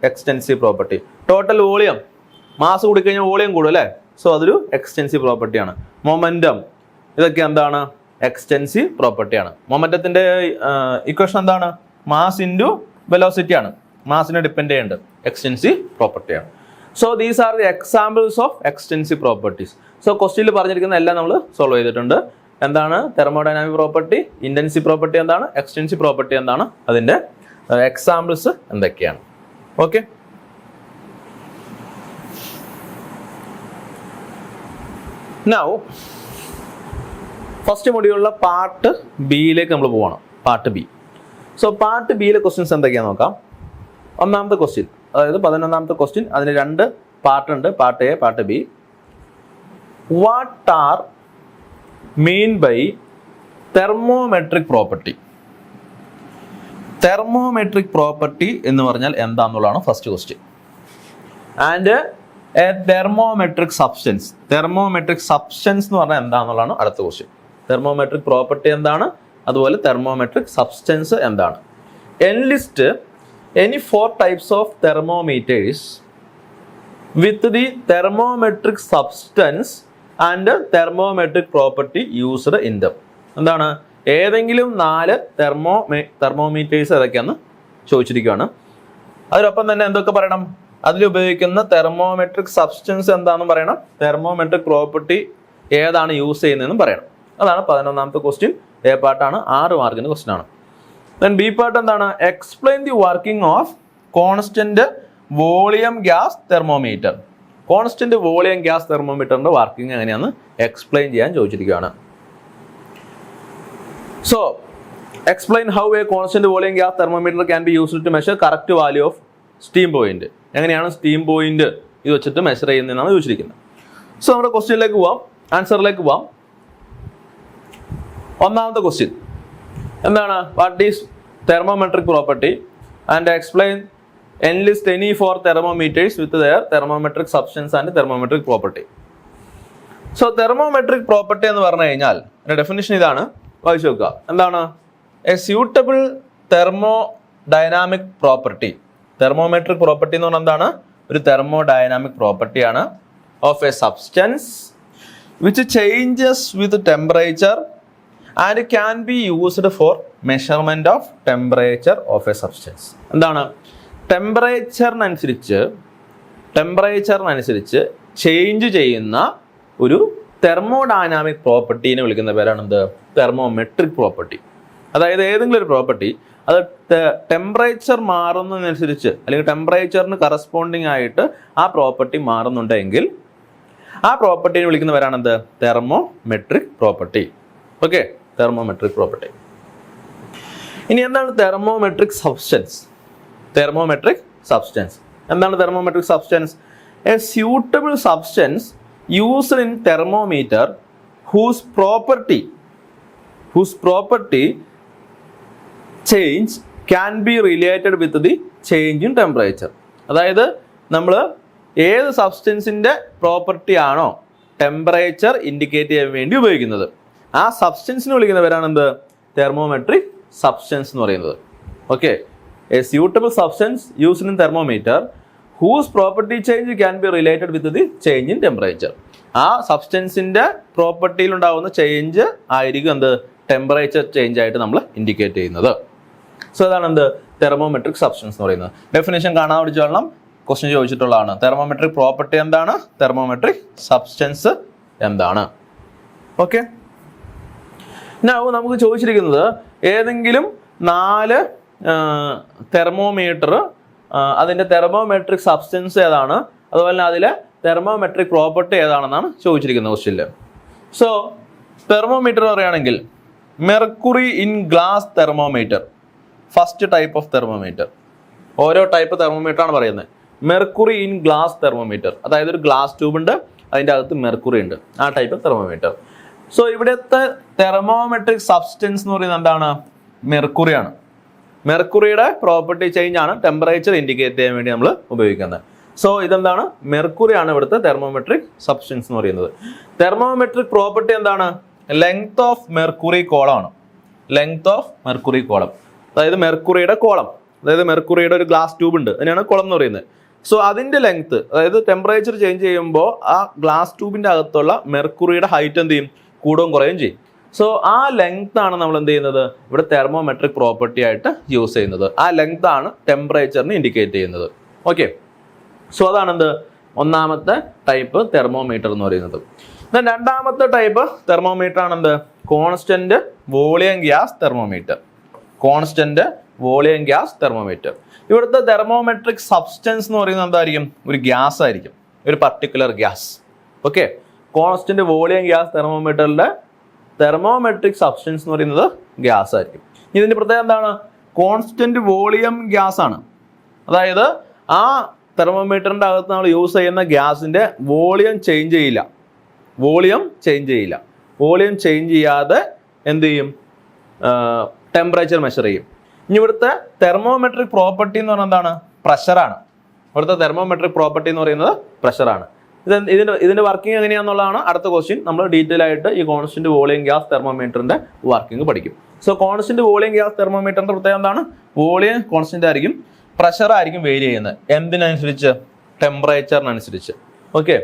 A: extensive property. Total volume, mass കൂടിക്കഴിഞ്ഞാൽ വോളിയം കൂടും അല്ലേ? സോ അതൊരു എക്സ്റ്റെൻസീവ് പ്രോപ്പർട്ടിയാണ്. മൊമെൻറ്റം, ഇതൊക്കെ എന്താണ്, എക്സ്റ്റെൻസീവ് പ്രോപ്പർട്ടിയാണ്. മൊമെൻറ്റത്തിൻ്റെ ഇക്വേഷൻ എന്താണ്, മാസ് ഇൻറ്റു വെലോസിറ്റി ആണ്. മാസിനെ ഡിപ്പെൻഡ് ചെയ്യുന്നുണ്ട്, എക്സ്റ്റെൻസീവ് പ്രോപ്പർട്ടിയാണ്. So these are the examples of extensive properties. So ക്വസ്റ്റ്യനിൽ പറഞ്ഞിരിക്കുന്ന എല്ലാം നമ്മൾ സോൾവ് ചെയ്തിട്ടുണ്ട്. എന്താണ് തെർമോഡൈനാമിക് പ്രോപ്പർട്ടി, ഇൻറ്റൻസീവ് പ്രോപ്പർട്ടി എന്താണ്, എക്സ്റ്റെൻസീവ് പ്രോപ്പർട്ടി എന്താണ്, അതിൻ്റെ എക്സാമ്പിൾസ് എന്തൊക്കെയാണ്. ഓക്കെ, നൗ ഫസ്റ്റ് മൊഡ്യൂളിലെ പാർട്ട് ബിയിലേക്ക് നമ്മൾ പോകണം. Part B. സോ പാർട്ട് ബിയിലെ ക്വസ്റ്റ്യൻസ് എന്തൊക്കെയാണെന്ന് നോക്കാം. ഒന്നാമത്തെ ക്വസ്റ്റ്യൻ, അതായത് 11ാമത്തെ ക്വസ്റ്റ്യൻ. അതിന് 2 പാർട്ടുണ്ട്, part A, part B. What are mean by thermometric property? Thermometric property എന്ന് പറഞ്ഞാൽ എന്താണെന്നുള്ളതാണ് first question. And a thermometric substance. Thermometric substance എന്ന് പറഞ്ഞാൽ എന്താണെന്നുള്ളതാണ് അടുത്ത ക്വസ്റ്റ്യൻ. തെർമോമെട്രിക് പ്രോപ്പർട്ടി എന്താണ്, അതുപോലെ തെർമോമെട്രിക് സബ്സ്റ്റൻസ് എന്താണ്? Enlist any 4 types of thermometers with the thermometric substance and thermometric property used in them. എന്താണ്? ഏതെങ്കിലും 4 തെർമോമീറ്റേഴ്സ് ഏതൊക്കെയാണെന്ന് ചോദിച്ചിരിക്കുകയാണ്. അതിനൊപ്പം തന്നെ എന്തൊക്കെ പറയണം? അതിൽ ഉപയോഗിക്കുന്ന തെർമോമെട്രിക് സബ്സ്റ്റൻസ് എന്താണെന്ന് പറയണം, തെർമോമെട്രിക് പ്രോപ്പർട്ടി ഏതാണ് യൂസ് ചെയ്യുന്നതെന്നും പറയണം. അതാണ് 11ാമത്തെ ക്വസ്റ്റ്യൻ. എ പാർട്ടാണ്, 6 മാർക്കിന്റെ ക്വസ്റ്റ്യൻ ആണ്. Then B part എന്താണ്? Explain the working of constant volume gas thermometer. Constant volume gas thermometerന്റെ വർക്കിംഗ് എങ്ങനെയാണെന്ന് എക്സ്പ്ലെയിൻ ചെയ്യാൻ ചോദിച്ചിരിക്കുകയാണ്. So, explain how a constant volume gas thermometer can be used to measure correct value of steam point. എങ്ങനെയാണ് steam point ഇത് വെച്ചിട്ട് measure ചെയ്യുന്നതെന്നാണ് ചോദിച്ചിരിക്കുന്നത്. So നമ്മുടെ ക്വസ്റ്റ്യനിലേക്ക് പോവാം, ആൻസറിലേക്ക് പോവാം. ഒന്നാമത്തെ ക്വസ്റ്റ്യൻ എന്താണ്? What is thermometric property and explain enlist any 4 thermometers with their thermometric substance and thermometric property. So thermometric property എന്ന് പറഞ്ഞു കഴിഞ്ഞാൽ അതിന്റെ ഡെഫിനിഷൻ ഇതാണ്, വായിച്ചു നോക്കുക. എന്താണ്? A suitable thermodynamic property. Thermometric property എന്ന് പറഞ്ഞാൽ എന്താണ്? ഒരു തെർമോ ഡൈനാമിക് പ്രോപ്പർട്ടിയാണ് of a substance which changes with temperature and can be used for measurement of temperature of a substance. എന്താണ്? ടെമ്പറേച്ചറിനനുസരിച്ച് ചേഞ്ച് ചെയ്യുന്ന ഒരു തെർമോഡൈനാമിക് പ്രോപ്പർട്ടീനെ വിളിക്കുന്ന പേരാണ് എന്ത്? Thermometric property. അതായത് ഏതെങ്കിലും ഒരു പ്രോപ്പർട്ടി അത് ടെമ്പറേച്ചർ മാറുന്നതിനനുസരിച്ച് അല്ലെങ്കിൽ ടെമ്പറേച്ചറിന് കറസ്പോണ്ടിങ് ആയിട്ട് ആ പ്രോപ്പർട്ടി മാറുന്നുണ്ടെങ്കിൽ ആ പ്രോപ്പർട്ടീനെ വിളിക്കുന്ന പേരാണ് എന്ത്? Thermometric property. Okay, thermometric property. ഇനി എന്താണ് തെർമോമെട്രിക് സബ്സ്റ്റൻസ്? തെർമോമെട്രിക് സബ്സ്റ്റൻസ് എന്താണ്? Thermometric substance a suitable substance used in thermometer whose property change can be related with the change in temperature. അതായത് നമ്മൾ ഏത് സബ്സ്റ്റൻസിന്റെ പ്രോപ്പർട്ടി ആണോ ടെമ്പറേച്ചർ ഇൻഡിക്കേറ്റ് ചെയ്യാൻ വേണ്ടി ഉപയോഗിക്കുന്നത്, ആ സബ്സ്റ്റൻസിന് വിളിക്കുന്ന പേരാണ് എന്ത്? തെർമോമെട്രിക് സബ്സ്റ്റൻസ് എന്ന് പറയുന്നത്. Okay, a suitable substance used in thermometer whose property change can be related with the change in temperature. ആ സബ്സ്റ്റൻസിന്റെ പ്രോപ്പർട്ടിയിൽ ഉണ്ടാകുന്ന ചേഞ്ച് ആയിരിക്കും എന്ത്? ടെമ്പറേച്ചർ ചേഞ്ച് ആയിട്ട് നമ്മൾ ഇൻഡിക്കേറ്റ് ചെയ്യുന്നത്. സോ അതാണ് എന്ത്? തെർമോമെട്രിക് സബ്സ്റ്റൻസ് എന്ന് പറയുന്നത്. ഡെഫിനേഷൻ കാണാൻ പഠിച്ചോളണം, ക്വസ്റ്റ്യൻ ചോദിച്ചിട്ടുള്ളതാണ്. തെർമോമെട്രിക് പ്രോപ്പർട്ടി എന്താണ്? തെർമോമെട്രിക് സബ്സ്റ്റൻസ് എന്താണ്? ഓക്കെ, നമുക്ക് ചോദിച്ചിരിക്കുന്നത് ഏതെങ്കിലും 4 തെർമോമീറ്റർ, അതിൻ്റെ തെർമോമെട്രിക് സബ്സ്റ്റൻസ് ഏതാണ്, അതുപോലെ അതിലെ തെർമോമെട്രിക് പ്രോപ്പർട്ടി ഏതാണെന്നാണ് ചോദിച്ചിരിക്കുന്നത് ക്വസ്റ്റ്യനിൽ. സോ തെർമോമീറ്റർ പറയുകയാണെങ്കിൽ mercury in glass thermometer, first type of thermometer. ഓരോ ടൈപ്പ് തെർമോമീറ്റർ ആണ് പറയുന്നത്. മെർക്കുറി ഇൻ ഗ്ലാസ് തെർമോമീറ്റർ, അതായത് ഒരു ഗ്ലാസ് ട്യൂബ് ഉണ്ട്, അതിൻ്റെ അകത്ത് മെർക്കുറി ഉണ്ട്, ആ ടൈപ്പ് തെർമോമീറ്റർ. സോ ഇവിടുത്തെ തെർമോമെട്രിക് സബ്സ്റ്റൻസ് എന്ന് പറയുന്നത് എന്താണ്? മെർക്കുറിയാണ്. മെർക്കുറിയുടെ പ്രോപ്പർട്ടി ചേഞ്ച് ആണ് ടെമ്പറേച്ചർ ഇൻഡിക്കേറ്റ് ചെയ്യാൻ വേണ്ടി നമ്മൾ ഉപയോഗിക്കുന്നത്. സോ ഇതെന്താണ്? മെർക്കുറിയാണ് ഇവിടുത്തെ തെർമോമെട്രിക് സബ്സ്റ്റൻസ് എന്ന് പറയുന്നത്. തെർമോമെട്രിക് പ്രോപ്പർട്ടി എന്താണ്? ലെങ്ത് ഓഫ് മെർക്കുറി കോളം ആണ്. ലെങ്ത് ഓഫ് മെർക്കുറി കോളം, അതായത് മെർക്കുറിയുടെ കോളം, അതായത് മെർക്കുറിയുടെ ഒരു ഗ്ലാസ് ട്യൂബ് ഉണ്ട്, അതിനാണ് കോളം എന്ന് പറയുന്നത്. സോ അതിന്റെ ലെങ്ത്, അതായത് ടെമ്പറേച്ചർ ചേഞ്ച് ചെയ്യുമ്പോൾ ആ ഗ്ലാസ് ട്യൂബിന്റെ അകത്തുള്ള മെർക്കുറിയുടെ ഹൈറ്റ് എന്ത് ചെയ്യും? കൂടുകയും കുറയുകയും ചെയ്യും. സോ ആ ലെങ്ത് ആണ് നമ്മൾ എന്ത് ചെയ്യുന്നത്? ഇവിടെ തെർമോമെട്രിക് പ്രോപ്പർട്ടി ആയിട്ട് യൂസ് ചെയ്യുന്നത്. ആ ലെങ്ത് ആണ് ടെമ്പറേച്ചറിന് ഇൻഡിക്കേറ്റ് ചെയ്യുന്നത്. ഓക്കെ, സോ അതാണ് എന്ത്? ഒന്നാമത്തെ ടൈപ്പ് തെർമോമീറ്റർ എന്ന് പറയുന്നത്. രണ്ടാമത്തെ ടൈപ്പ് തെർമോമീറ്റർ ആണ് എന്ത്? Constant volume gas thermometer. Constant volume gas thermometer. ഇവിടുത്തെ തെർമോമെട്രിക് സബ്സ്റ്റൻസ് എന്ന് പറയുന്നത് എന്തായിരിക്കും? ഒരു ഗ്യാസ് ആയിരിക്കും, ഒരു particular gas. Okay, constant volume gas തെർമോമീറ്ററിന്റെ തെർമോമെട്രിക് സബ്സ്റ്റൻസ് എന്ന് പറയുന്നത് ഗ്യാസ് ആയിരിക്കും. ഇതിന്റെ പ്രത്യേകത എന്താണ്? കോൺസ്റ്റന്റ് വോളിയം ഗ്യാസ് ആണ്. അതായത് ആ തെർമോമീറ്ററിന്റെ അകത്ത് നമ്മൾ യൂസ് ചെയ്യുന്ന ഗ്യാസിന്റെ വോളിയം ചേഞ്ച് ചെയ്യില്ല. വോളിയം ചേഞ്ച് ചെയ്യാതെ എന്ത് ചെയ്യും? ടെമ്പറേച്ചർ മെഷർ ചെയ്യും. ഇനി ഇവിടുത്തെ തെർമോമെട്രിക് പ്രോപ്പർട്ടി എന്ന് പറയുന്നത് എന്താണ്? പ്രഷറാണ്. ഇവിടുത്തെ തെർമോമെട്രിക് പ്രോപ്പർട്ടി എന്ന് പറയുന്നത് പ്രഷറാണ്. ഇതിന്റെ വർക്കിംഗ് എങ്ങനെയാണെന്നുള്ളതാണ് അടുത്ത ക്വസ്റ്റ്യൻ. നമ്മൾ ഡീറ്റെയിൽ ആയിട്ട് ഈ കോൺസ്റ്റന്റ് വോളിയം ഗ്യാസ് തെർമോമീറ്ററിന്റെ വർക്കിംഗ് പഠിക്കും. സോ കോൺസ്റ്റന്റ് വോളിയം ഗ്യാസ് തെർമോമീറ്ററിന്റെ പ്രത്യേകത എന്താണ്? വോളിയം കോൺസ്റ്റന്റ് ആയിരിക്കും, പ്രഷർ ആയിരിക്കും വേരി ചെയ്യുന്നത്. എന്തിനനുസരിച്ച്? ടെമ്പറേച്ചറിനനുസരിച്ച്. ഓക്കെ.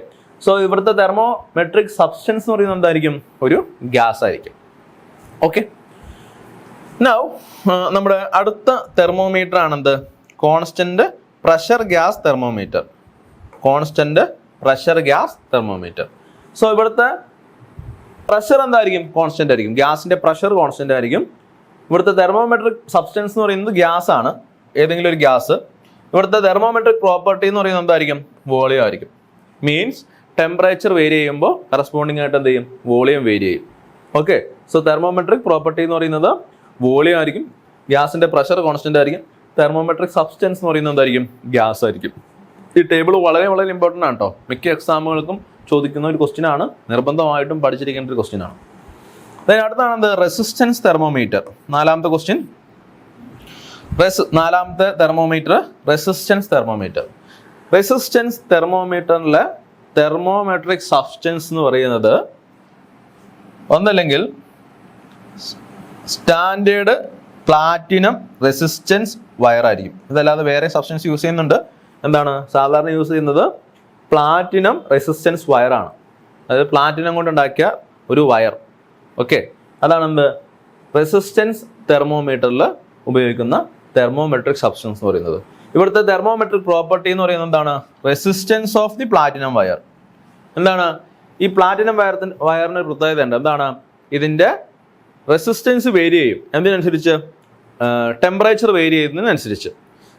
A: സോ ഇവിടുത്തെ തെർമോമെട്രിക് സബ്സ്റ്റൻസ് എന്ന് പറയുന്നത് എന്തായിരിക്കും? ഒരു ഗ്യാസ് ആയിരിക്കും. ഓക്കെ. നൗ നമ്മുടെ അടുത്ത തെർമോമീറ്റർ ആണെന്ത്? Constant pressure gas thermometer. Constant pressure gas thermometer. So ഇവിടുത്തെ പ്രഷർ എന്തായിരിക്കും? കോൺസ്റ്റന്റ് ആയിരിക്കും. ഗ്യാസിന്റെ പ്രഷർ കോൺസ്റ്റന്റ് ആയിരിക്കും. ഇവിടുത്തെ തെർമോമെട്രിക് സബ്സ്റ്റൻസ് എന്ന് പറയുന്നത് ഗ്യാസ് ആണ്, ഏതെങ്കിലും ഒരു ഗ്യാസ്. ഇവിടുത്തെ തെർമോമെട്രിക് പ്രോപ്പർട്ടി എന്ന് പറയുന്നത് എന്തായിരിക്കും? വോളിയം ആയിരിക്കും. മീൻസ് ടെമ്പറേച്ചർ വേരി ചെയ്യുമ്പോൾ കറസ്പോണ്ടിങ് ആയിട്ട് എന്ത് ചെയ്യും? വോളിയം വേരി ചെയ്യും. ഓക്കെ. സോ തെർമോമെട്രിക് പ്രോപ്പർട്ടി എന്ന് പറയുന്നത് വോളിയം ആയിരിക്കും. ഗ്യാസിന്റെ പ്രഷർ കോൺസ്റ്റന്റ് ആയിരിക്കും. തെർമോമെട്രിക് സബ്സ്റ്റൻസ് എന്ന് പറയുന്നത് എന്തായിരിക്കും? ഗ്യാസ് ആയിരിക്കും. ഈ ടേബിൾ വളരെ വളരെ ഇമ്പോർട്ടൻ്റ് ആണ് കേട്ടോ. മിക്ക എക്സാമുകൾക്കും ചോദിക്കുന്ന ഒരു ക്വസ്റ്റ്യൻ ആണ്. നിർബന്ധമായിട്ടും പഠിച്ചിരിക്കേണ്ട ഒരു ക്വസ്റ്റ്യൻ ആണ്. അടുത്താണ് എന്ത്? Resistance thermometer. നാലാമത്തെ ക്വസ്റ്റ്യൻ. നാലാമത്തെ തെർമോമീറ്റർ റെസിസ്റ്റൻസ് തെർമോമീറ്റർ. റെസിസ്റ്റൻസ് തെർമോമീറ്ററിലെ തെർമോമെട്രിക് സബ്സ്റ്റൻസ് എന്ന് പറയുന്നത് ഒന്നല്ലെങ്കിൽ സ്റ്റാൻഡേർഡ് പ്ലാറ്റിനം റെസിസ്റ്റൻസ് വയർ ആയിരിക്കും. ഇതല്ലാതെ വേറെ സബ്സ്റ്റൻസ് യൂസ് ചെയ്യുന്നുണ്ട്. എന്താണ് സാധാരണ യൂസ് ചെയ്യുന്നത്? പ്ലാറ്റിനം റെസിസ്റ്റൻസ് വയർ ആണ്. അതായത് പ്ലാറ്റിനം കൊണ്ടുണ്ടാക്കിയ ഒരു വയർ. ഓക്കെ. അതാണ് എന്ത്? റെസിസ്റ്റൻസ് തെർമോമീറ്ററിൽ ഉപയോഗിക്കുന്ന തെർമോമെട്രിക് സബ്സ്റ്റൻസ് എന്ന് പറയുന്നത്. ഇവിടുത്തെ തെർമോമെട്രിക് പ്രോപ്പർട്ടി എന്ന് പറയുന്നത് എന്താണ്? Resistance of the platinum wire. എന്താണ്? ഈ പ്ലാറ്റിനം വയറിന് പ്രത്യേകത ഉണ്ട്. എന്താണ്? ഇതിന്റെ റെസിസ്റ്റൻസ് വേരി ചെയ്യും. എന്തിനനുസരിച്ച്? ടെമ്പറേച്ചർ വേരി ചെയ്യുന്നതിനനുസരിച്ച്.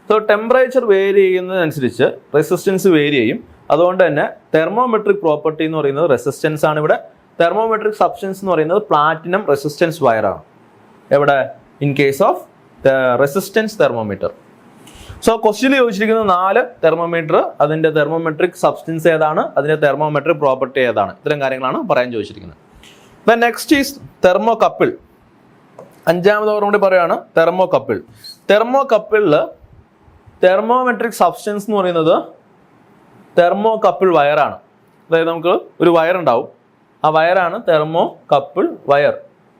A: സോ ടെമ്പറേച്ചർ വേരി ചെയ്യുന്നതിനനുസരിച്ച് റെസിസ്റ്റൻസ് വേരി ചെയ്യും. അതുകൊണ്ട് തന്നെ തെർമോമെട്രിക് പ്രോപ്പർട്ടി എന്ന് പറയുന്നത് റെസിസ്റ്റൻസ് ആണ്. ഇവിടെ തെർമോമെട്രിക് സബ്സ്റ്റൻസ് എന്ന് പറയുന്നത് പ്ലാറ്റിനം റെസിസ്റ്റൻസ് വയർ ആണ്. എവിടെ? In case of resistance thermometer. So question ചോദിച്ചിരിക്കുന്ന 4 തെർമോമീറ്റർ, അതിന്റെ തെർമോമെട്രിക് സബ്സ്റ്റൻസ് ഏതാണ്, അതിന്റെ തെർമോമെട്രിക് പ്രോപ്പർട്ടി ഏതാണ്, ഇത്തരം കാര്യങ്ങളാണ് പറയാൻ ചോദിച്ചിരിക്കുന്നത്. Then next is thermocouple. 5ാമത് ഓർമ്മ കൂടി പറയുകയാണ് തെർമോകപ്പിൾ. തെർമോകപ്പിളിൽ തെർമോമെട്രിക് സബ്സ്റ്റൻസ് എന്ന് പറയുന്നത് തെർമോകപ്പിൾ വയറാണ്. അതായത് നമുക്ക് ഒരു വയർ ഉണ്ടാവും. ആ വയറാണ് തെർമോകപ്പിൾ വയർ.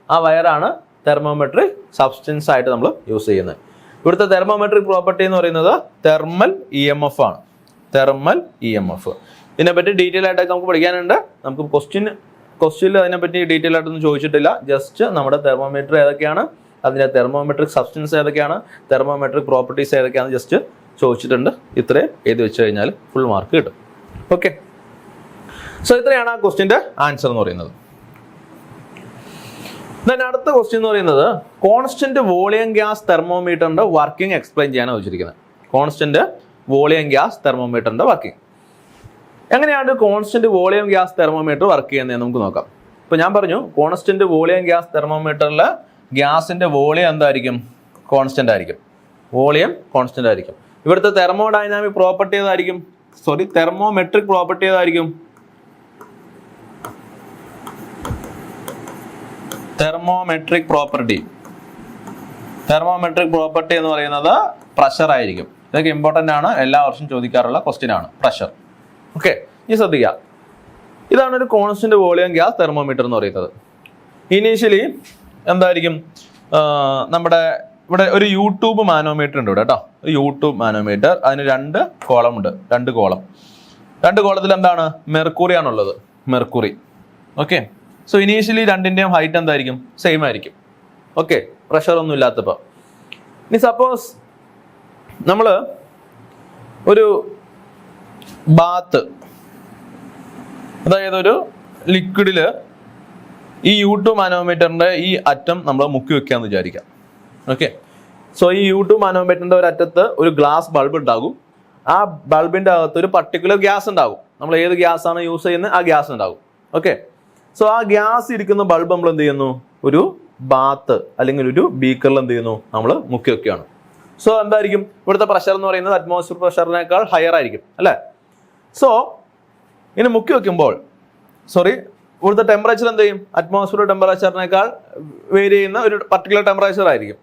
A: ആ വയറാണ് തെർമോമെട്രിക് സബ്സ്റ്റൻസ് ആയിട്ട് നമ്മൾ യൂസ് ചെയ്യുന്നത്. ഇവിടുത്തെ തെർമോമെട്രിക് പ്രോപ്പർട്ടി എന്ന് പറയുന്നത് തെർമൽ EMF ആണ്. Thermal EMF. ഇതിനെപ്പറ്റി ഡീറ്റെയിൽ ആയിട്ടൊക്കെ നമുക്ക് പഠിക്കാനുണ്ട്. നമുക്ക് ക്വസ്റ്റ്യനിൽ അതിനെപ്പറ്റി ഡീറ്റെയിൽ ആയിട്ടൊന്നും ചോദിച്ചിട്ടില്ല. ജസ്റ്റ് നമ്മുടെ തെർമോമീറ്റർ ഏതൊക്കെയാണ്, അതിൻ്റെ തെർമോമെട്രിക് സബ്സ്റ്റൻസ് ഏതൊക്കെയാണ്, തെർമോമെട്രിക് പ്രോപ്പർട്ടീസ് ഏതൊക്കെയാണെന്ന് ജസ്റ്റ് ചോദിച്ചിട്ടുണ്ട്. ഇത്രയും എഴുതി വെച്ച് കഴിഞ്ഞാൽ ഫുൾ മാർക്ക് കിട്ടും. ഓക്കെ. സോ ഇത്രയാണ് ആ ക്വസ്റ്റ്യൻ്റെ ആൻസർ എന്ന് പറയുന്നത്. ദെൻ അടുത്ത ക്വസ്റ്റ്യൻ എന്ന് പറയുന്നത് കോൺസ്റ്റന്റ് വോളിയം ഗ്യാസ് തെർമോമീറ്ററിന്റെ വർക്കിംഗ് എക്സ്പ്ലെയിൻ ചെയ്യാനാണ് വെച്ചിരിക്കുന്നത്. കോൺസ്റ്റന്റ് വോളിയം ഗ്യാസ് തെർമോമീറ്ററിന്റെ വർക്കിംഗ് എങ്ങനെയാണ് constant volume gas thermometer work ചെയ്യുന്നതെന്ന് നമുക്ക് നോക്കാം. ഇപ്പൊ ഞാൻ പറഞ്ഞു കോൺസ്റ്റന്റ് വോളിയം ഗ്യാസ് തെർമോമീറ്ററിൽ ഗ്യാസിന്റെ വോളിയം എന്തായിരിക്കും? കോൺസ്റ്റന്റ് ആയിരിക്കും. വോളിയം കോൺസ്റ്റന്റ് ആയിരിക്കും. ഇവിടുത്തെ തെർമോഡൈനാമിക് പ്രോപ്പർട്ടി ഏതായിരിക്കും? തെർമോമെട്രിക് പ്രോപ്പർട്ടി ഏതായിരിക്കും? തെർമോമെട്രിക് പ്രോപ്പർട്ടി എന്ന് പറയുന്നത് പ്രഷർ ആയിരിക്കും. ഇതൊക്കെ ഇമ്പോർട്ടൻ്റ് ആണ്, എല്ലാ വർഷവും ചോദിക്കാറുള്ള ക്വസ്റ്റ്യൻ ആണ് പ്രഷർ. ഓക്കെ, ഇനി ശ്രദ്ധിക്കുക. ഇതാണ് ഒരു കോൺസ്റ്റന്റ് വോളിയം ഗ്യാസ് തെർമോമീറ്റർ എന്ന് പറയുന്നത്. ഇനീഷ്യലി എന്തായിരിക്കും? നമ്മുടെ ഇവിടെ ഒരു യൂട്യൂബ് മാനോമീറ്റർ ഉണ്ട് ഇവിടെ കേട്ടോ. ഒരു യൂട്യൂബ് മാനോമീറ്റർ, അതിന് 2 കോളം ഉണ്ട്. 2 കോളത്തിൽ എന്താണ്? മെർക്കുറി ആണുള്ളത്. മെർക്കുറി. ഓക്കെ. സോ ഇനീഷ്യലി രണ്ടിൻ്റെയും ഹൈറ്റ് എന്തായിരിക്കും? സെയിം ആയിരിക്കും. ഓക്കെ, പ്രഷർ ഒന്നും ഇല്ലാത്തപ്പോൾ. ഇനി സപ്പോസ് നമ്മൾ ഒരു ബാത്ത്, അതായത് ഒരു ലിക്വിഡില് ഈ യൂട്യൂബ് മാനോമീറ്ററിന്റെ ഈ അറ്റം നമ്മൾ മുക്കി വെക്കാന്ന് വിചാരിക്കാം. ഓക്കെ. സോ ഈ യൂട്യൂബ് മാനോമീറ്ററിന്റെ ഒരു അറ്റത്ത് ഒരു ഗ്ലാസ് ബൾബ് ഉണ്ടാകും. ആ ബൾബിന്റെ അകത്ത് ഒരു പർട്ടിക്കുലർ ഗ്യാസ് ഉണ്ടാകും. നമ്മൾ ഏത് ഗ്യാസ് ആണ് യൂസ് ചെയ്യുന്നത് ആ ഗ്യാസ് ഉണ്ടാകും. ഓക്കെ. സോ ആ ഗ്യാസ് ഇരിക്കുന്ന ബൾബ് നമ്മൾ എന്ത് ചെയ്യുന്നു, ഒരു ബാത്ത് അല്ലെങ്കിൽ ഒരു ബീക്കറിൽ എന്ത് ചെയ്യുന്നു, നമ്മൾ മുക്കി വെക്കുകയാണ്. സോ എന്തായിരിക്കും ഇവിടുത്തെ പ്രഷർ എന്ന് പറയുന്നത് അറ്റ്മോസ്ഫിയർ പ്രഷറിനേക്കാൾ ഹയർ ആയിരിക്കും അല്ലേ. സോ ഇനി മുക്കി വെക്കുമ്പോൾ ഇവിടുത്തെ ടെമ്പറേച്ചർ എന്ത് ചെയ്യും, അറ്റ്മോസ്ഫിയർ ടെമ്പറേച്ചറിനേക്കാൾ വേരി ചെയ്യുന്ന ഒരു പർട്ടിക്കുലർ ടെമ്പറേച്ചർ ആയിരിക്കും.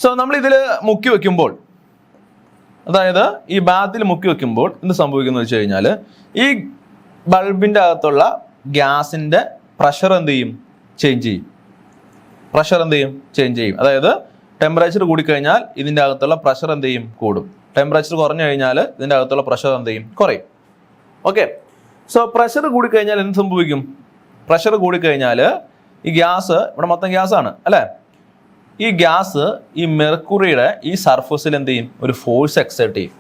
A: സോ നമ്മൾ ഇതിൽ മുക്കി വെക്കുമ്പോൾ, അതായത് ഈ ബാത്തിൽ മുക്കി വെക്കുമ്പോൾ എന്ത് സംഭവിക്കുന്നു വെച്ച് കഴിഞ്ഞാൽ ഈ ബൾബിൻ്റെ അകത്തുള്ള ഗ്യാസിൻ്റെ പ്രഷർ എന്ത് ചെയ്യും, ചേഞ്ച് ചെയ്യും. പ്രഷർ എന്ത് ചെയ്യും, ചേഞ്ച് ചെയ്യും. അതായത് ടെമ്പറേച്ചർ കൂടിക്കഴിഞ്ഞാൽ ഇതിൻ്റെ അകത്തുള്ള പ്രഷർ എന്ത് ചെയ്യും, കൂടും. ടെമ്പറേച്ചർ കുറഞ്ഞു കഴിഞ്ഞാൽ ഇതിൻ്റെ അകത്തുള്ള പ്രഷർ എന്ത് ചെയ്യും, കുറയും. ഓക്കെ. സോ പ്രഷർ കൂടിക്കഴിഞ്ഞാൽ എന്ത് സംഭവിക്കും, പ്രഷർ കൂടിക്കഴിഞ്ഞാൽ ഈ ഗ്യാസ്, ഇവിടെ മൊത്തം ഗ്യാസാണ് അല്ലേ, ഈ ഗ്യാസ് ഈ മെർക്കുറിയുടെ ഈ സർഫസിൽ എന്ത് ചെയ്യും, ഒരു ഫോഴ്സ് എക്സേർട്ട് ചെയ്യും.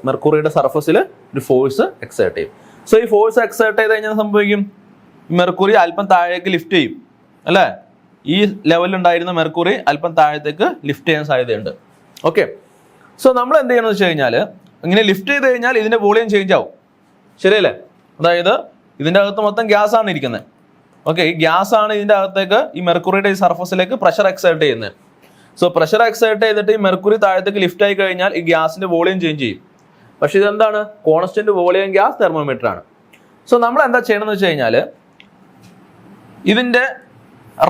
A: മെർക്കുറിയുടെ സർഫസിൽ ഒരു ഫോഴ്സ് എക്സേർട്ട് ചെയ്യും. സോ ഈ ഫോഴ്സ് എക്സേർട്ട് ചെയ്ത് കഴിഞ്ഞാൽ സംഭവിക്കും, മെർക്കുറി അല്പം താഴേക്ക് ലിഫ്റ്റ് ചെയ്യും അല്ലേ. ഈ ലെവലിൽ ഉണ്ടായിരുന്ന മെർക്കുറി അല്പം താഴത്തേക്ക് ലിഫ്റ്റ് ചെയ്യാൻ സാധ്യതയുണ്ട്. ഓക്കെ. സോ നമ്മൾ എന്ത് ചെയ്യണമെന്ന് വെച്ച് കഴിഞ്ഞാൽ, ഇങ്ങനെ ലിഫ്റ്റ് ചെയ്ത് കഴിഞ്ഞാൽ ഇതിൻ്റെ വോളിയം ചേഞ്ച് ആവും, ശരിയല്ലേ. അതായത് ഇതിൻ്റെ അകത്ത് മൊത്തം ഗ്യാസ് ആണ് ഇരിക്കുന്നത്. ഓക്കെ. ഈ ഗ്യാസ് ആണ് ഇതിൻ്റെ അകത്തേക്ക് ഈ മെർക്കുറിയുടെ ഈ സർഫസിലേക്ക് പ്രഷർ എക്സേർട്ട് ചെയ്യുന്നത്. സോ പ്രഷർ എക്സേർട്ട് ചെയ്തിട്ട് ഈ മെർക്കുറി താഴത്തേക്ക് ലിഫ്റ്റ് ആയി കഴിഞ്ഞാൽ ഈ ഗ്യാസിന്റെ വോളിയം ചേഞ്ച് ചെയ്യും. പക്ഷെ ഇതെന്താണ്, കോൺസ്റ്റന്റ് വോളിയം ഗ്യാസ് തെർമോമീറ്റർ ആണ്. സോ നമ്മൾ എന്താ ചെയ്യണമെന്ന് വെച്ച് കഴിഞ്ഞാൽ, ഇതിന്റെ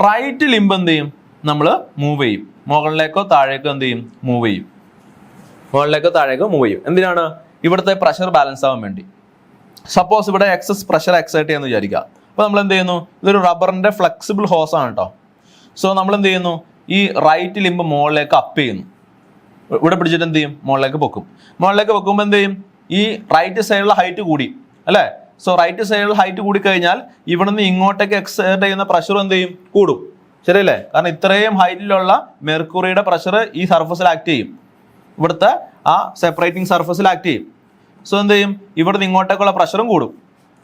A: റൈറ്റ് ലിംബ് എന്ത് ചെയ്യും, നമ്മൾ മൂവ് ചെയ്യും. മുകളിലേക്കോ താഴേക്കോ എന്ത് ചെയ്യും, മൂവ് ചെയ്യും. മുകളിലേക്കോ താഴേക്കോ മൂവ് ചെയ്യും. എന്തിനാണ്, ഇവിടുത്തെ പ്രഷർ ബാലൻസ് ആവാൻ വേണ്ടി. സപ്പോസ് ഇവിടെ എക്സസ് പ്രഷർ എക്സേർട്ട് ചെയ്യാന്ന് വിചാരിക്കുക. അപ്പോൾ നമ്മൾ എന്ത് ചെയ്യുന്നു, ഇതൊരു റബ്ബറിന്റെ ഫ്ലെക്സിബിൾ ഹോസ് ആണ് കേട്ടോ. സോ നമ്മൾ എന്ത് ചെയ്യുന്നു, ഈ റൈറ്റ് ലിംബ് മുകളിലേക്ക് അപ്പ് ചെയ്യുന്നു. ഇവിടെ പിടിച്ചിട്ട് എന്ത് ചെയ്യും, മുകളിലേക്ക് പൊക്കും. മുകളിലേക്ക് പൊക്കുമ്പോൾ എന്ത് ചെയ്യും, ഈ റൈറ്റ് സൈഡിലെ ഹൈറ്റ് കൂടി അല്ലേ. സോ റൈറ്റ് സൈഡിൽ ഹൈറ്റ് കൂടി കഴിഞ്ഞാൽ ഇവിടെ നിന്ന് ഇങ്ങോട്ടേക്ക് എക്സേർട്ട് ചെയ്യുന്ന പ്രഷർ എന്ത് ചെയ്യും, കൂടും, ശരിയല്ലേ. കാരണം ഇത്രയും ഹൈറ്റിലുള്ള മെർക്കുറിയുടെ പ്രഷർ ഈ സർഫസിൽ ആക്ട് ചെയ്യും, ഇവിടുത്തെ ആ സെപ്പറേറ്റിംഗ് സർഫസിൽ ആക്ട് ചെയ്യും. സോ എന്ത് ചെയ്യും, ഇവിടെ നിന്ന് ഇങ്ങോട്ടേക്കുള്ള പ്രഷറും കൂടും.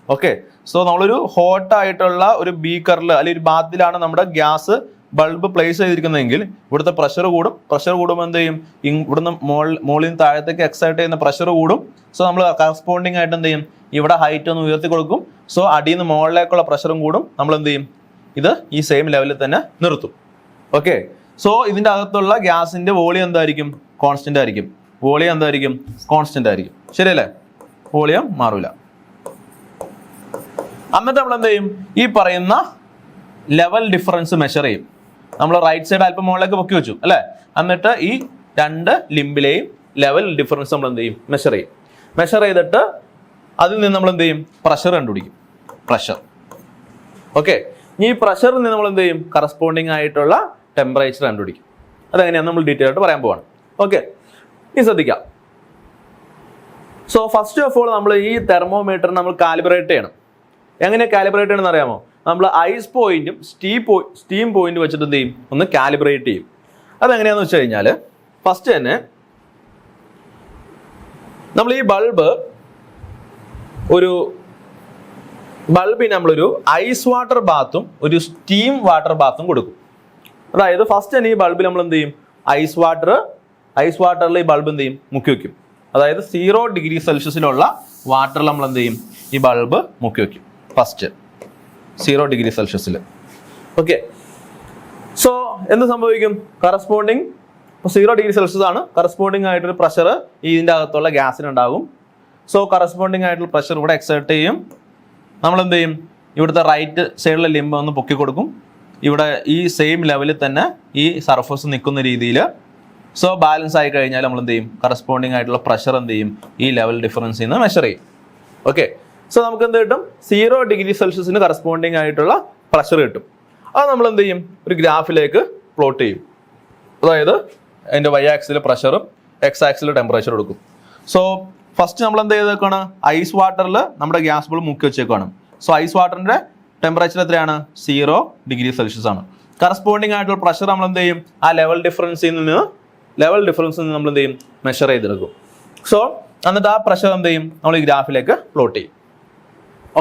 A: ഓക്കെ. സോ നമ്മളൊരു ഹോട്ടായിട്ടുള്ള ഒരു ബീക്കറിൽ അല്ലെങ്കിൽ ഒരു ബാത്തിലാണ് നമ്മുടെ ഗ്യാസ് ബൾബ് പ്ലേസ് ചെയ്തിരിക്കുന്നതെങ്കിൽ ഇവിടുത്തെ പ്രഷർ കൂടും. പ്രഷർ കൂടുമ്പോൾ എന്ത് ചെയ്യും, ഇവിടുന്ന് മുകളിൽ നിന്ന് താഴത്തേക്ക് എക്സൈറ്റ് ചെയ്യുന്ന പ്രഷർ കൂടും. സോ നമ്മൾ കറസ്പോണ്ടിങ് ആയിട്ട് എന്ത് ചെയ്യും, ഇവിടെ ഹൈറ്റ് ഒന്ന് ഉയർത്തി കൊടുക്കും. സോ അടിയിൽ നിന്ന് മുകളിലേക്കുള്ള പ്രഷറും കൂടും. നമ്മൾ എന്ത് ചെയ്യും, ഇത് ഈ സെയിം ലെവലിൽ തന്നെ നിർത്തും. ഓക്കെ. സോ ഇതിൻ്റെ അകത്തുള്ള ഗ്യാസിന്റെ വോളിയം എന്തായിരിക്കും, കോൺസ്റ്റന്റ് ആയിരിക്കും. വോളിയം എന്തായിരിക്കും, കോൺസ്റ്റന്റ് ആയിരിക്കും, ശരിയല്ലേ. വോളിയം മാറില്ല. എന്നിട്ട് നമ്മൾ എന്ത് ചെയ്യും, ഈ പറയുന്ന ലെവൽ ഡിഫറൻസ് മെഷർ ചെയ്യും. നമ്മൾ റൈറ്റ് സൈഡ് അല്പം മുകളിലേക്ക് പൊക്കി വെച്ചു അല്ലേ. എന്നിട്ട് ഈ രണ്ട് ലിംബിലെയും ലെവൽ ഡിഫറൻസ് നമ്മൾ എന്ത് ചെയ്യും, മെഷർ ചെയ്യും. മെഷർ ചെയ്തിട്ട് അതിൽ നിന്ന് നമ്മൾ എന്ത് ചെയ്യും, പ്രഷർ കണ്ടുപിടിക്കും. പ്രഷർ. ഓക്കെ. ഈ പ്രഷറിൽ നിന്ന് നമ്മൾ എന്ത് ചെയ്യും, കറസ്പോണ്ടിങ് ആയിട്ടുള്ള ടെമ്പറേച്ചർ കണ്ടുപിടിക്കും. അതെങ്ങനെയാണ് നമ്മൾ ഡീറ്റെയിൽ ആയിട്ട് പറയാൻ പോവാണ്. ഓക്കെ. ഇനി ശ്രദ്ധിക്കാം. സോ ഫസ്റ്റ് ഓഫ് ഓൾ നമ്മൾ ഈ തെർമോമീറ്റർ നമ്മൾ കാലിബ്രേറ്റ് ചെയ്യണം. എങ്ങനെ കാലിബ്രേറ്റ് ചെയ്യണമെന്ന് അറിയാമോ, നമ്മൾ ഐസ് പോയിന്റും സ്റ്റീം പോയിന്റും വെച്ചിട്ട് എന്ത് ചെയ്യും, ഒന്ന് കാലിബ്രേറ്റ് ചെയ്യും. അതെങ്ങനെയാണെന്ന് വെച്ച് കഴിഞ്ഞാൽ, ഫസ്റ്റ് തന്നെ നമ്മൾ ഈ ബൾബിന് നമ്മളൊരു ഐസ് വാട്ടർ ബാത്തും ഒരു സ്റ്റീം വാട്ടർ ബാത്തും കൊടുക്കും. അതായത് ഫസ്റ്റ് തന്നെ ഈ ബൾബിൽ നമ്മൾ എന്ത് ചെയ്യും, ഐസ് വാട്ടറിൽ ഈ ബൾബ് എന്ത് ചെയ്യും, മുക്കി വെക്കും. അതായത് 0 ഡിഗ്രി സെൽഷ്യസിലുള്ള വാട്ടറിൽ നമ്മൾ എന്ത് ചെയ്യും, ഈ ബൾബ് മുക്കി വെക്കും. ഫസ്റ്റ് 0 ഡിഗ്രി സെൽഷ്യസിൽ. ഓക്കെ. സോ എന്ത് സംഭവിക്കും, കറസ്പോണ്ടിങ്, ഇപ്പോൾ 0 ഡിഗ്രി സെൽഷ്യസ് ആണ്, കറസ്പോണ്ടിങ് ആയിട്ടൊരു പ്രഷർ ഇതിൻ്റെ അകത്തുള്ള ഗ്യാസിനുണ്ടാകും. സോ കറസ്പോണ്ടിങ് ആയിട്ടുള്ള പ്രഷർ ഇവിടെ എക്സേർട്ട് ചെയ്യും. നമ്മൾ എന്ത് ചെയ്യും, ഇവിടുത്തെ റൈറ്റ് സൈഡിലെ ലിംബ് ഒന്ന് പൊക്കി കൊടുക്കും. ഇവിടെ ഈ സെയിം ലെവലിൽ തന്നെ ഈ സർഫസ് നിൽക്കുന്ന രീതിയിൽ. സോ ബാലൻസ് ആയി കഴിഞ്ഞാൽ നമ്മൾ എന്ത് ചെയ്യും, കറസ്പോണ്ടിങ് ആയിട്ടുള്ള പ്രഷർ എന്ത് ചെയ്യും, ഈ ലെവൽ ഡിഫറൻസിൽ നിന്ന് മെഷർ ചെയ്യും. ഓക്കെ. സോ നമുക്ക് എന്ത് കിട്ടും, 0 ഡിഗ്രി സെൽഷ്യസിന് കറസ്പോണ്ടിങ് ആയിട്ടുള്ള പ്രഷർ കിട്ടും. അത് നമ്മൾ എന്ത് ചെയ്യും, ഒരു ഗ്രാഫിലേക്ക് പ്ലോട്ട് ചെയ്യും. അതായത് അതിൻ്റെ y ആക്സിൽ പ്രഷറും x ആക്സിൽ ടെമ്പറേച്ചർ കൊടുക്കും. സോ ഫസ്റ്റ് നമ്മൾ എന്ത് ചെയ്തേക്കാണ്, ഐസ് വാട്ടറിൽ നമ്മുടെ ഗ്യാസ് ബൾബ് മുക്കി വെച്ചേക്കാണ്. സോ ഐസ് വാട്ടറിന്റെ ടെമ്പറേച്ചർ എത്രയാണ്, 0 ഡിഗ്രി സെൽഷ്യസ് ആണ്. കറസ്പോണ്ടിങ് ആയിട്ടുള്ള പ്രഷർ നമ്മൾ എന്ത് ചെയ്യും, ആ ലെവൽ ഡിഫറൻസിൽ നിന്ന് നമ്മൾ എന്ത് ചെയ്യും, മെഷർ ചെയ്തെടുക്കും. സോ എന്നിട്ട് ആ പ്രഷർ എന്ത് ചെയ്യും, നമ്മൾ ഈ ഗ്രാഫിലേക്ക് പ്ലോട്ട് ചെയ്യും.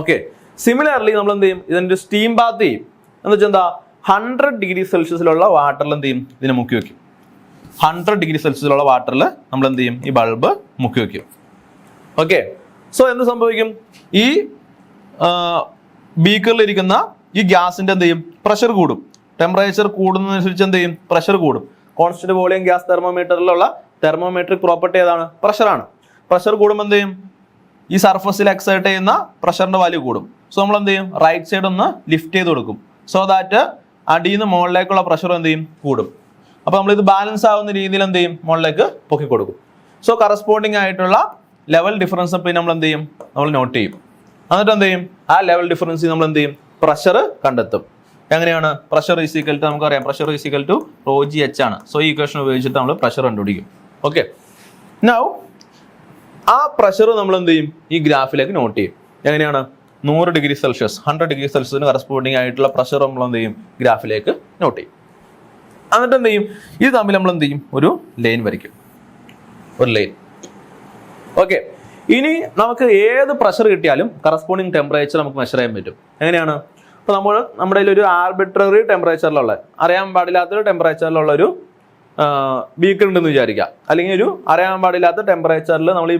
A: ഓക്കെ. സിമിലർലി നമ്മൾ എന്ത് ചെയ്യും, ഇതിൻ്റെ സ്റ്റീം ബാത്ത് ചെയ്യും. എന്ന് വെച്ചാൽ എന്താ, 100 ഡിഗ്രി സെൽഷ്യസിലുള്ള വാട്ടറിൽ എന്ത് ചെയ്യും, ഇതിനെ മുക്കി വെക്കും. 100 ഡിഗ്രി സെൽഷ്യസിലുള്ള വാട്ടറിൽ നമ്മൾ എന്ത് ചെയ്യും, ഈ ബൾബ് മുക്കി വെക്കും. ഓക്കെ. സോ എന്ത് സംഭവിക്കും, ഈ ബീക്കറിലിരിക്കുന്ന ഈ ഗ്യാസിന്റെ എന്ത് ചെയ്യും, പ്രഷർ കൂടും. ടെമ്പറേച്ചർ കൂടുന്നതനുസരിച്ച് എന്ത് ചെയ്യും, പ്രഷർ കൂടും. കോൺസ്റ്റന്റ് വോളിയം ഗ്യാസ് തെർമോമീറ്ററിലുള്ള തെർമോമെട്രിക് പ്രോപ്പർട്ടി ഏതാണ്, പ്രഷറാണ്. പ്രഷർ കൂടുമ്പോൾ എന്ത് ചെയ്യും, ഈ സർഫസിൽ എക്സേർട്ട് ചെയ്യുന്ന പ്രഷറിന്റെ വാല്യൂ കൂടും. സോ നമ്മൾ എന്ത് ചെയ്യും, റൈറ്റ് സൈഡ് ഒന്ന് ലിഫ്റ്റ് ചെയ്ത് കൊടുക്കും. സോ ദാറ്റ് അടിയിൽ നിന്ന് മുകളിലേക്കുള്ള പ്രഷർ എന്ത് ചെയ്യും, കൂടും. അപ്പോൾ നമ്മളിത് ബാലൻസ് ആവുന്ന രീതിയിൽ എന്ത് ചെയ്യും, മുകളിലേക്ക് പൊക്കി കൊടുക്കും. സോ കറസ്പോണ്ടിങ് ആയിട്ടുള്ള ലെവൽ ഡിഫറൻസ് പിന്നെ നമ്മൾ എന്ത് ചെയ്യും, നമ്മൾ നോട്ട് ചെയ്യും. എന്നിട്ട് എന്ത് ചെയ്യും, ആ ലെവൽ ഡിഫറൻസ് നമ്മൾ എന്ത് ചെയ്യും, പ്രഷർ കണ്ടെത്തും. എങ്ങനെയാണ്, പ്രഷർ ഈസ് ഈക്വൽ ടു, നമുക്കറിയാം pressure is equal to ρgh ആണ്. സോ ഈ ഇക്വേഷൻ ഉപയോഗിച്ചിട്ട് നമ്മൾ പ്രഷർ കണ്ടുപിടിക്കും. ഓക്കെ, നൗ ആ പ്രഷർ നമ്മൾ എന്ത് ചെയ്യും, ഈ ഗ്രാഫിലേക്ക് നോട്ട് ചെയ്യും. എങ്ങനെയാണ്, 100 ഡിഗ്രി സെൽഷ്യസ് 100 ഡിഗ്രി സെൽഷ്യസിന് കറസ്പോണ്ടിങ് ആയിട്ടുള്ള പ്രഷർ നമ്മൾ എന്ത് ചെയ്യും, ഗ്രാഫിലേക്ക് നോട്ട് ചെയ്യും. എന്നിട്ട് എന്ത് ചെയ്യും, ഇത് തമ്മിൽ നമ്മൾ എന്ത് ചെയ്യും, ഒരു ലൈൻ വരയ്ക്കും, ഒരു ലൈൻ. ഓക്കെ, ഇനി നമുക്ക് ഏത് പ്രഷർ കിട്ടിയാലും കറസ്പോണ്ടിങ് ടെമ്പറേച്ചർ നമുക്ക് മെഷർ ചെയ്യാൻ പറ്റും. എങ്ങനെയാണ്, ഇപ്പോൾ നമ്മുടെ ഒരു ആർബിട്രറി ടെമ്പറേച്ചറിലുള്ള, അറിയാൻ പാടില്ലാത്തൊരു ടെമ്പറേച്ചറിലുള്ള ഒരു ബീക്കർ ഉണ്ടെന്ന് വിചാരിക്കുക. അല്ലെങ്കിൽ ഒരു അറിയാൻ പാടില്ലാത്ത ടെമ്പറേച്ചറിൽ നമ്മൾ ഈ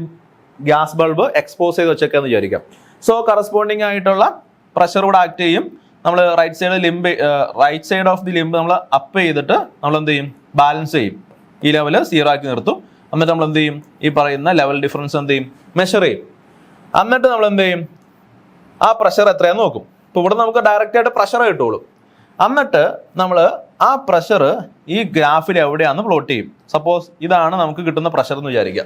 A: ഗ്യാസ് ബൾബ് എക്സ്പോസ് ചെയ്ത് വെച്ചേക്കാന്ന് വിചാരിക്കാം. സോ കറസ്പോണ്ടിങ് ആയിട്ടുള്ള പ്രഷർ കൂടെ ആക്ട് ചെയ്യും. നമ്മൾ right side of the limb നമ്മൾ അപ്പ് ചെയ്തിട്ട് നമ്മൾ എന്ത് ചെയ്യും, ബാലൻസ് ചെയ്യും. ഈ ലെവല് 0 ആക്കി നിർത്തും. എന്നിട്ട് നമ്മൾ എന്ത് ചെയ്യും, ഈ പറയുന്ന ലെവൽ ഡിഫറൻസ് എന്ത് ചെയ്യും, മെഷർ ചെയ്യും. എന്നിട്ട് നമ്മൾ എന്ത് ചെയ്യും, ആ പ്രഷർ എത്രയാന്ന് നോക്കും. ഇപ്പോൾ ഇവിടെ നമുക്ക് ഡയറക്റ്റ് ആയിട്ട് പ്രഷർ കിട്ടുള്ളൂ. എന്നിട്ട് നമ്മൾ ആ പ്രഷർ ഈ ഗ്രാഫിൽ എവിടെയാണെന്ന് പ്ലോട്ട് ചെയ്യും. സപ്പോസ് ഇതാണ് നമുക്ക് കിട്ടുന്ന പ്രഷർ എന്ന് വിചാരിക്കുക.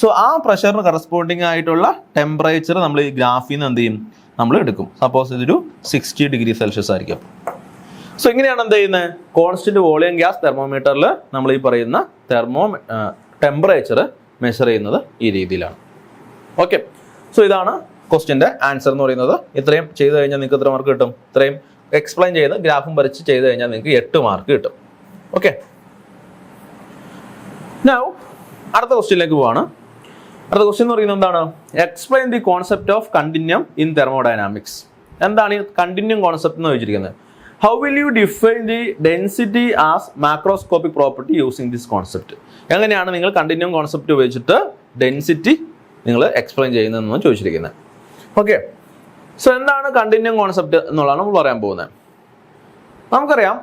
A: സോ ആ പ്രഷറിന് കറസ്പോണ്ടിങ് ആയിട്ടുള്ള ടെമ്പറേച്ചർ നമ്മൾ ഈ ഗ്രാഫിൽ നിന്ന് എന്ത് ചെയ്യും, നമ്മൾ എടുക്കും. സപ്പോസ് ഇതൊരു 60 ഡിഗ്രി സെൽഷ്യസ് ആയിരിക്കും. സോ ഇങ്ങനെയാണ് എന്ത് ചെയ്യുന്നത്, കോൺസ്റ്റന്റ് വോളിയം ഗ്യാസ് തെർമോമീറ്ററിൽ നമ്മൾ ഈ പറയുന്ന ടെമ്പറേച്ചർ മെഷർ ചെയ്യുന്നത് ഈ രീതിയിലാണ്. ഓക്കെ, സോ ഇതാണ് ക്വസ്റ്റ്യൻ്റെ ആൻസർ എന്ന് പറയുന്നത്. ഇത്രയും ചെയ്ത് കഴിഞ്ഞാൽ നിങ്ങൾക്ക് എത്ര മാർക്ക് കിട്ടും, ഇത്രയും എക്സ്പ്ലെയിൻ ചെയ്ത് ഗ്രാഫും വരച്ച് ചെയ്ത് കഴിഞ്ഞാൽ നിങ്ങൾക്ക് 8 മാർക്ക് കിട്ടും. ഓക്കെ, നൗ അടുത്ത ക്വസ്റ്റ്യനിലേക്ക് പോവാണ്. അടുത്ത ക്വസ്റ്റ്യൻ എന്ന് പറയുന്നത് എന്താണ്, explain the concept of continuum in thermodynamics. എന്താണ് ഈ കണ്ടിന്യൂം കോൺസെപ്റ്റ് എന്ന് ചോദിച്ചിരിക്കുന്നത്. How will you define the density as macroscopic property using this concept. എങ്ങനെയാണ് നിങ്ങൾ കണ്ടിന്യൂം കോൺസെപ്റ്റ് ഉപയോഗിച്ചിട്ട് ഡെൻസിറ്റി നിങ്ങൾ എക്സ്പ്ലെയിൻ ചെയ്യുന്നതെന്ന് ചോദിച്ചിരിക്കുന്നത്. ഓക്കെ, സോ എന്താണ് കണ്ടിന്യൂം കോൺസെപ്റ്റ് എന്നുള്ളതാണ് നമ്മൾ പറയാൻ പോകുന്നത്. നമുക്കറിയാം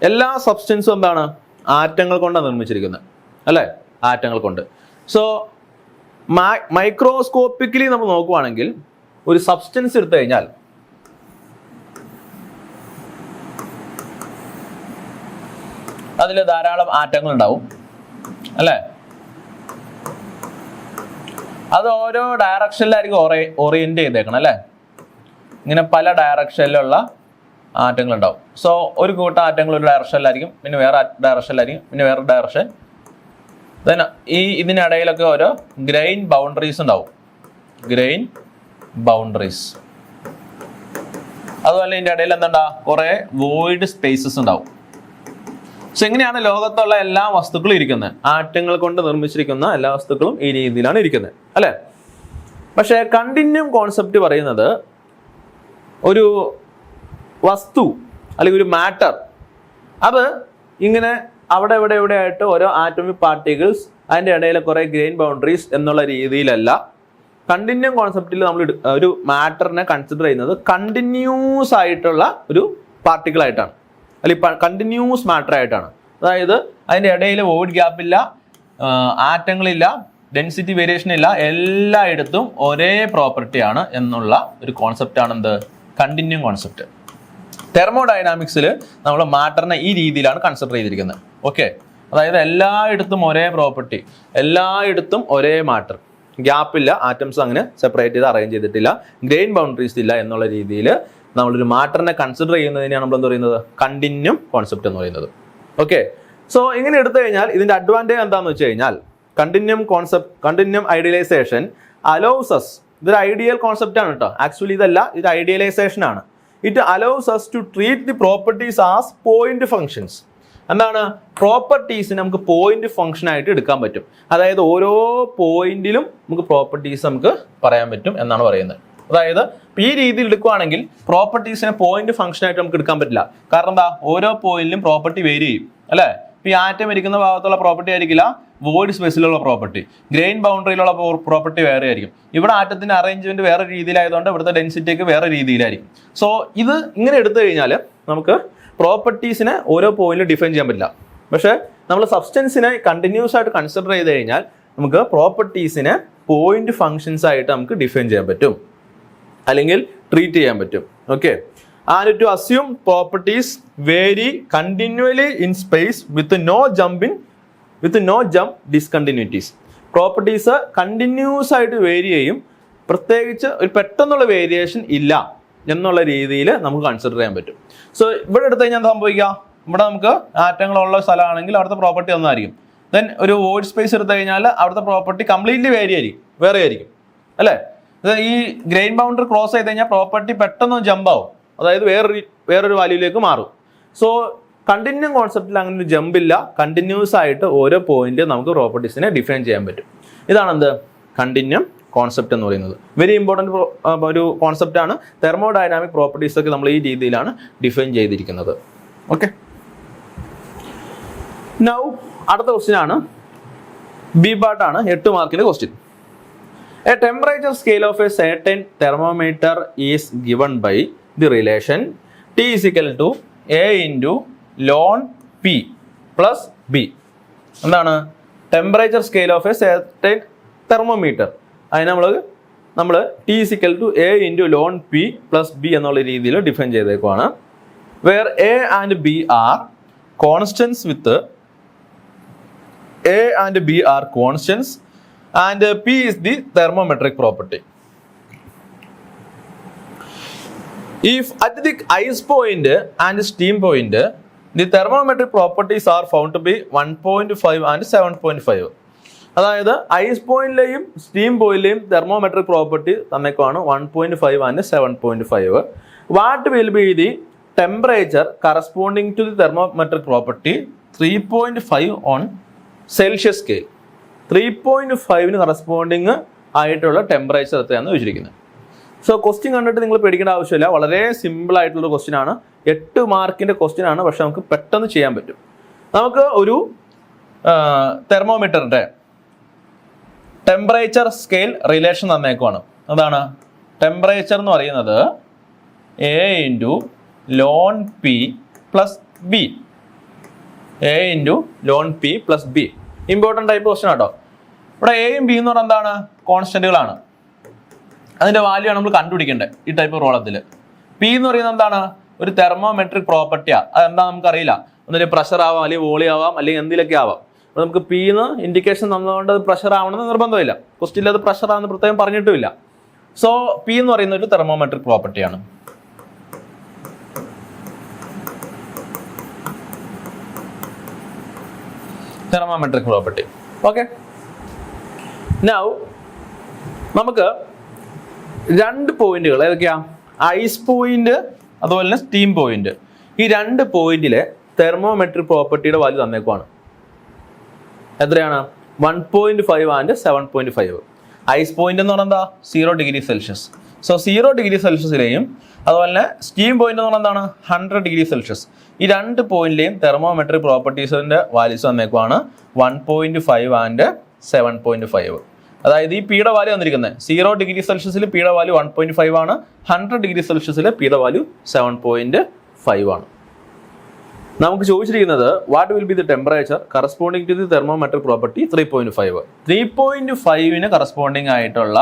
A: എല്ലാ സബ്സ്റ്റൻസും എന്താണ്, ആറ്റങ്ങൾ കൊണ്ടാണ് നിർമ്മിച്ചിരിക്കുന്നത്, അല്ലേ, ആറ്റങ്ങൾ കൊണ്ട്. സോ മൈക്രോസ്കോപ്പിക്കലി നമ്മൾ നോക്കുവാണെങ്കിൽ ഒരു സബ്സ്റ്റൻസ് എടുത്തു കഴിഞ്ഞാൽ അതിൽ ധാരാളം ആറ്റങ്ങൾ ഉണ്ടാവും, അല്ലേ. അത് ഓരോ ഡയറക്ഷനിലായിരിക്കും ഓറിയന്റ് ചെയ്തേക്കണം, അല്ലേ. ഇങ്ങനെ പല ഡയറക്ഷനിലുള്ള ആറ്റങ്ങൾ ഉണ്ടാവും. സോ ഒരു കൂട്ടം ആറ്റങ്ങൾ ഒരു ഡയറക്ഷനിലായിരിക്കും, പിന്നെ വേറെ ഡയറക്ഷനിലായിരിക്കും, പിന്നെ വേറെ ഡയറക്ഷൻ. ദെൻ ഇതിനിടയിലൊക്കെ ഓരോ ഗ്രെയിൻ ബൗണ്ടറീസ് ഉണ്ടാവും, ഗ്രെയിൻ ബൗണ്ടറീസ്. അതുപോലെ ഇതിൻ്റെ ഇടയിൽ എന്താ, കുറേ വോയിഡ് സ്പേസസ് ഉണ്ടാവും. സോ എങ്ങനെയാണ് ലോകത്തുള്ള എല്ലാ വസ്തുക്കളും ഇരിക്കുന്നത്, ആറ്റങ്ങൾ കൊണ്ട് നിർമ്മിച്ചിരിക്കുന്ന എല്ലാ വസ്തുക്കളും ഈ രീതിയിലാണ് ഇരിക്കുന്നത്, അല്ലേ. പക്ഷേ കണ്ടിന്യൂം കോൺസെപ്റ്റ് പറയുന്നത് ഒരു വസ്തു അല്ലെങ്കിൽ ഒരു മാറ്റർ അത് ഇങ്ങനെ അവിടെ ഇവിടെ ആയിട്ട് ഓരോ ആറ്റോമിക് പാർട്ടിക്കിൾസ്, അതിൻ്റെ ഇടയിൽ കുറേ ഗ്രെയിൻ ബൗണ്ടറീസ് എന്നുള്ള രീതിയിലല്ല. കണ്ടിന്യൂം കോൺസെപ്റ്റിൽ നമ്മൾ ഒരു മാറ്ററിനെ കൺസിഡർ ചെയ്യുന്നത് കണ്ടിന്യൂസ് ആയിട്ടുള്ള ഒരു പാർട്ടിക്കിൾ ആയിട്ടാണ്, അല്ലെങ്കിൽ കണ്ടിന്യൂസ് മാറ്റർ ആയിട്ടാണ്. അതായത് അതിൻ്റെ ഇടയിൽ വോയിഡ് ഗ്യാപ്പ് ഇല്ല, ആറ്റങ്ങളില്ല, ഡെൻസിറ്റി വേരിയേഷൻ ഇല്ല, എല്ലായിടത്തും ഒരേ പ്രോപ്പർട്ടിയാണ് എന്നുള്ള ഒരു കോൺസെപ്റ്റാണ് എന്ത്, കണ്ടിന്യൂം കോൺസെപ്റ്റ്. തെർമോഡൈനാമിക്സിൽ നമ്മൾ മാറ്ററിനെ ഈ രീതിയിലാണ് കൺസിഡർ ചെയ്തിരിക്കുന്നത്. ഓക്കെ, അതായത് എല്ലായിടത്തും ഒരേ പ്രോപ്പർട്ടി, എല്ലായിടത്തും ഒരേ മാറ്റർ, ഗ്യാപ്പില്ല, ആറ്റംസ് അങ്ങനെ സെപ്പറേറ്റ് ചെയ്ത് അറേഞ്ച് ചെയ്തിട്ടില്ല, ഗ്രെയിൻ ബൗണ്ടറീസ് ഇല്ല എന്നുള്ള രീതിയിൽ നമ്മളൊരു മാറ്ററിനെ കൺസിഡർ ചെയ്യുന്നതിനെയാണ് നമ്മൾ എന്ത് പറയുന്നത്, കണ്ടിന്യൂം കോൺസെപ്റ്റ് എന്ന് പറയുന്നത്. ഓക്കെ, സോ ഇങ്ങനെ എടുത്തു കഴിഞ്ഞാൽ ഇതിന്റെ അഡ്വാൻറ്റേജ് എന്താണെന്ന് വെച്ച് കഴിഞ്ഞാൽ continuum concept, continuum idealization allows us, ഇതൊരു ഐഡിയൽ കോൺസെപ്റ്റ് ആണ് കേട്ടോ, ആക്ച്വലി ഇതല്ല, ഇത് ഐഡിയലൈസേഷൻ ആണ്. It allows us to treat the properties as point functions. എന്താണ്, പ്രോപ്പർട്ടീസിന് നമുക്ക് പോയിന്റ് ഫംഗ്ഷൻ ആയിട്ട് എടുക്കാൻ പറ്റും. അതായത് ഓരോ പോയിന്റിലും നമുക്ക് പ്രോപ്പർട്ടീസ് നമുക്ക് പറയാൻ പറ്റും എന്നാണ് പറയുന്നത്. അതായത് ഈ രീതിയിൽ എടുക്കുകയാണെങ്കിൽ പ്രോപ്പർട്ടീസിനെ പോയിന്റ് ഫംഗ്ഷൻ ആയിട്ട് നമുക്ക് എടുക്കാൻ പറ്റില്ല. കാരണം എന്താ, ഓരോ പോയിന്റിലും പ്രോപ്പർട്ടി വേരി ചെയ്യും, അല്ലേ. ഈ ആറ്റം ഇരിക്കുന്ന ഭാഗത്തുള്ള പ്രോപ്പർട്ടി ആയിരിക്കില്ല വോയിഡ് സ്പേസിലുള്ള പ്രോപ്പർട്ടി, ഗ്രെയിൻ ബൗണ്ടറിയിലുള്ള പ്രോപ്പർട്ടി വേറെ ആയിരിക്കും. ഇവിടെ ആറ്റത്തിന്റെ അറേഞ്ച്മെന്റ് വേറെ രീതിയിലായതുകൊണ്ട് ഇവിടുത്തെ ഡെൻസിറ്റിക്ക് വേറെ രീതിയിലായിരിക്കും. സോ ഇത് ഇങ്ങനെ എടുത്തു കഴിഞ്ഞാൽ നമുക്ക് പ്രോപ്പർട്ടീസിനെ ഓരോ പോയിന്റിൽ ഡിഫൈൻ ചെയ്യാൻ പറ്റില്ല. പക്ഷേ നമ്മൾ സബ്സ്റ്റൻസിനെ കണ്ടിന്യൂസ് ആയിട്ട് കൺസിഡർ ചെയ്ത് കഴിഞ്ഞാൽ നമുക്ക് പ്രോപ്പർട്ടീസിനെ പോയിന്റ് ഫങ്ഷൻസ് ആയിട്ട് നമുക്ക് ഡിഫൈൻ ചെയ്യാൻ പറ്റും, അല്ലെങ്കിൽ ട്രീറ്റ് ചെയ്യാൻ പറ്റും. Okay, and to assume properties vary continuously in space with no jump discontinuities. Properties continuous ആയിട്ട് വേരി ചെയ്യും, പ്രത്യേകിച്ച് ഒരു പെട്ടെന്നുള്ള വേരിയേഷൻ ഇല്ല എന്നുള്ള രീതിയിൽ നമുക്ക് കൺസിഡർ ചെയ്യാൻ പറ്റും. സോ ഇവിടെ എടുത്തു കഴിഞ്ഞാൽ സംഭവിക്കുക, ഇവിടെ നമുക്ക് ആറ്റങ്ങളുള്ള സ്ഥലമാണെങ്കിൽ അവിടുത്തെ പ്രോപ്പർട്ടി ഒന്നായിരിക്കും. ദെൻ ഒരു വോയിഡ് സ്പേസ് എടുത്തു കഴിഞ്ഞാൽ അവിടുത്തെ പ്രോപ്പർട്ടി കംപ്ലീറ്റ്ലി വേറെ ആയിരിക്കും അല്ലേ. ഈ ഗ്രെയിൻ ബൗണ്ടറി ക്രോസ് ചെയ്ത് കഴിഞ്ഞാൽ പ്രോപ്പർട്ടി പെട്ടെന്ന് ജമ്പ് ആവും, അതായത് വേറൊരു വാല്യൂയിലേക്ക് മാറും. സോ കണ്ടിന്യൂ കോൺസെപ്റ്റിൽ അങ്ങനെ ഒരു ജമ്പ് ഇല്ല, കണ്ടിന്യൂസ് ആയിട്ട് ഓരോ പോയിന്റ് നമുക്ക് പ്രോപ്പർട്ടീസിനെ ഡിഫൈൻ ചെയ്യാൻ പറ്റും. ഇതാണ് എന്ത് കണ്ടിന്യൂ കോൺസെപ്റ്റ് എന്ന് പറയുന്നത്. വെരി ഇമ്പോർട്ടൻറ്റ് ഒരു കോൺസെപ്റ്റാണ്. തെർമോഡൈനാമിക് പ്രോപ്പർട്ടീസ് ഒക്കെ നമ്മൾ ഈ രീതിയിലാണ് ഡിഫൈൻ ചെയ്തിരിക്കുന്നത്. ഓക്കെ, നൗ അടുത്ത ക്വസ്റ്റ്യൻ ആണ്, ബി പാർട്ടാണ്, 8 മാർക്കിന്റെ question. A temperature scale of a certain thermometer is given by the relation T is equal to A into ln P plus B. എന്താണ് temperature scale of a certain thermometer. അതിന് നമ്മൾ T is equal to A into ln P plus B എന്നുള്ള രീതിയിൽ define ചെയ്തേക്കുവാണ്. Where A and B are constants with A and B are constants and P is the thermometric property. If at the ice point and steam point the thermometric properties are found to be 1.5 and 7.5. അതായത് ice പോയിന്റിലെയും steam പോയിന്റിലെയും thermometric property തന്നേക്കാണ് 1.5 and 7.5. What will be the temperature corresponding to the thermometric property 3.5 on Celsius scale. 3.5 corresponding ആയിട്ടുള്ള temperature എത്രയാണെന്ന് ചോദിച്ചിരിക്കുന്നത്. So question കണ്ടിട്ട് നിങ്ങൾ പേടിക്കേണ്ട ആവശ്യമില്ല, വളരെ സിമ്പിൾ ആയിട്ടുള്ള ക്വസ്റ്റ്യൻ ആണ്. 8 മാർക്കിന്റെ ക്വസ്റ്റ്യൻ ആണ്, പക്ഷെ നമുക്ക് പെട്ടെന്ന് ചെയ്യാൻ പറ്റും. നമുക്ക് ഒരു തെർമോമീറ്ററിന്റെ ടെമ്പറേച്ചർ സ്കെയിൽ റിലേഷൻ തന്നേക്കുവാണ്. അതാണ് ടെമ്പറേച്ചർ എന്ന് പറയുന്നത് A into loan P plus B. A into loan P plus B. Important type question ആട്ടോ. ഇവിടെ എയും ബി എന്ന് പറഞ്ഞാൽ എന്താണ്, കോൺസ്റ്റന്റുകളാണ്. അതിന്റെ വാല്യൂ ആണ് നമ്മൾ കണ്ടുപിടിക്കേണ്ടത് ഈ ടൈപ്പ് പ്രോബ്ലത്തിൽ. പി എന്ന് പറയുന്നത് എന്താണ്, ഒരു തെർമോമെട്രിക് പ്രോപ്പർട്ടിയാണ്. അതെന്താ നമുക്കറിയില്ല, ഒന്നിൽ പ്രഷർ ആവാം, അല്ലെങ്കിൽ വോളിയം ആവാം, അല്ലെങ്കിൽ എന്തിലൊക്കെ ആവാം. അപ്പോൾ നമുക്ക് പി എന്ന് ഇൻഡിക്കേഷൻ തന്നതുകൊണ്ട് അത് പ്രഷർ ആവണമെന്ന് നിർബന്ധമില്ല. ക്വസ്റ്റ്യനിൽ അത് പ്രഷർ ആണെന്ന് പ്രത്യേകം പറഞ്ഞിട്ടുമില്ല. സോ പി എന്ന് പറയുന്ന ഒരു തെർമോമെട്രിക് പ്രോപ്പർട്ടിയാണ്. തെർമോമെട്രിക് പ്രോപ്പർട്ടി. ഓക്കെ, നൗ നമുക്ക് 2 പോയിന്റുകൾ ഏതൊക്കെയാ, ഐസ് പോയിന്റ് അതുപോലെ തന്നെ സ്റ്റീം പോയിന്റ്. ഈ 2 പോയിന്റിലെ തെർമോമെട്രിക് പ്രോപ്പർട്ടിയുടെ വാല്യൂ തന്നേക്കുവാണ്. എത്രയാണ്, 1.5 ആൻഡ് 7.5. ഐസ് പോയിന്റ് എന്ന് പറഞ്ഞാൽ എന്താ, 0 ഡിഗ്രി സെൽഷ്യസ്. സോ 0 ഡിഗ്രി സെൽഷ്യസിലെയും അതുപോലെ തന്നെ സ്റ്റീം പോയിന്റ് എന്ന് പറഞ്ഞാൽ എന്താണ്, 100 ഡിഗ്രി സെൽഷ്യസ്. ഈ 2 പോയിന്റിലെയും തെർമോമെട്രിക് പ്രോപ്പർട്ടീസിന്റെ വാല്യൂസ് തന്നേക്കുവാണ് 1.5 ആൻഡ് 7.5. അതായത് ഈ പിയുടെ വാല്യൂ വന്നിരിക്കുന്നത് 0 ഡിഗ്രി സെൽഷ്യസിൽ പിയുടെ വാല്യൂ 1.5 ആണ്, 100 ഡിഗ്രി സെൽഷ്യസിൽ പിയുടെ വാല്യൂ 7.5 ആണ്. നമുക്ക് ചോദിച്ചിരിക്കുന്നത് what will be the temperature corresponding to the thermometric property 3.5. 3.5 corresponding ആയിട്ടുള്ള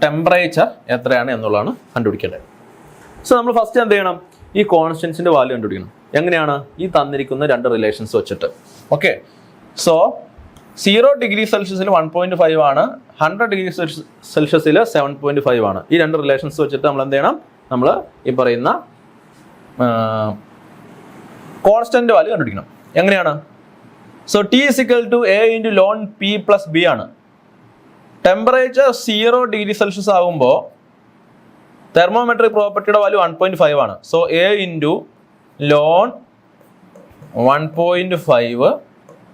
A: ടെമ്പറേച്ചർ എത്രയാണ് എന്നുള്ളതാണ് കണ്ടുപിടിക്കേണ്ടത്. സോ നമ്മൾ ഫസ്റ്റ് എന്ത് ചെയ്യണം, ഈ കോൺസ്റ്റൻസിന്റെ വാല്യൂ കണ്ടുപിടിക്കണം. എങ്ങനെയാണ്, ഈ തന്നിരിക്കുന്ന 2 റിലേഷൻസ് വെച്ചിട്ട്. ഓക്കെ, സോ 0 ഡിഗ്രി സെൽഷ്യസിൽ 1.5 ആണ്, 100 ഡിഗ്രി സെൽഷ്യസിൽ 7.5 ആണ്. ഈ 2 റിലേഷൻസ് വെച്ചിട്ട് നമ്മൾ എന്ത് ചെയ്യണം, നമ്മൾ ഈ പറയുന്ന കോൺസ്റ്റന്റ് വാല്യൂ കണ്ടുപിടിക്കണം. എങ്ങനെയാണ്, so T is equal to A into ln P plus B ആണ്. ടെമ്പറേച്ചർ 0 ഡിഗ്രി സെൽഷ്യസ് ആകുമ്പോൾ തെർമോമെട്രിക് പ്രോപ്പർട്ടിയുടെ വാല്യൂ 1.5 ആണ്. So A into ln 1.5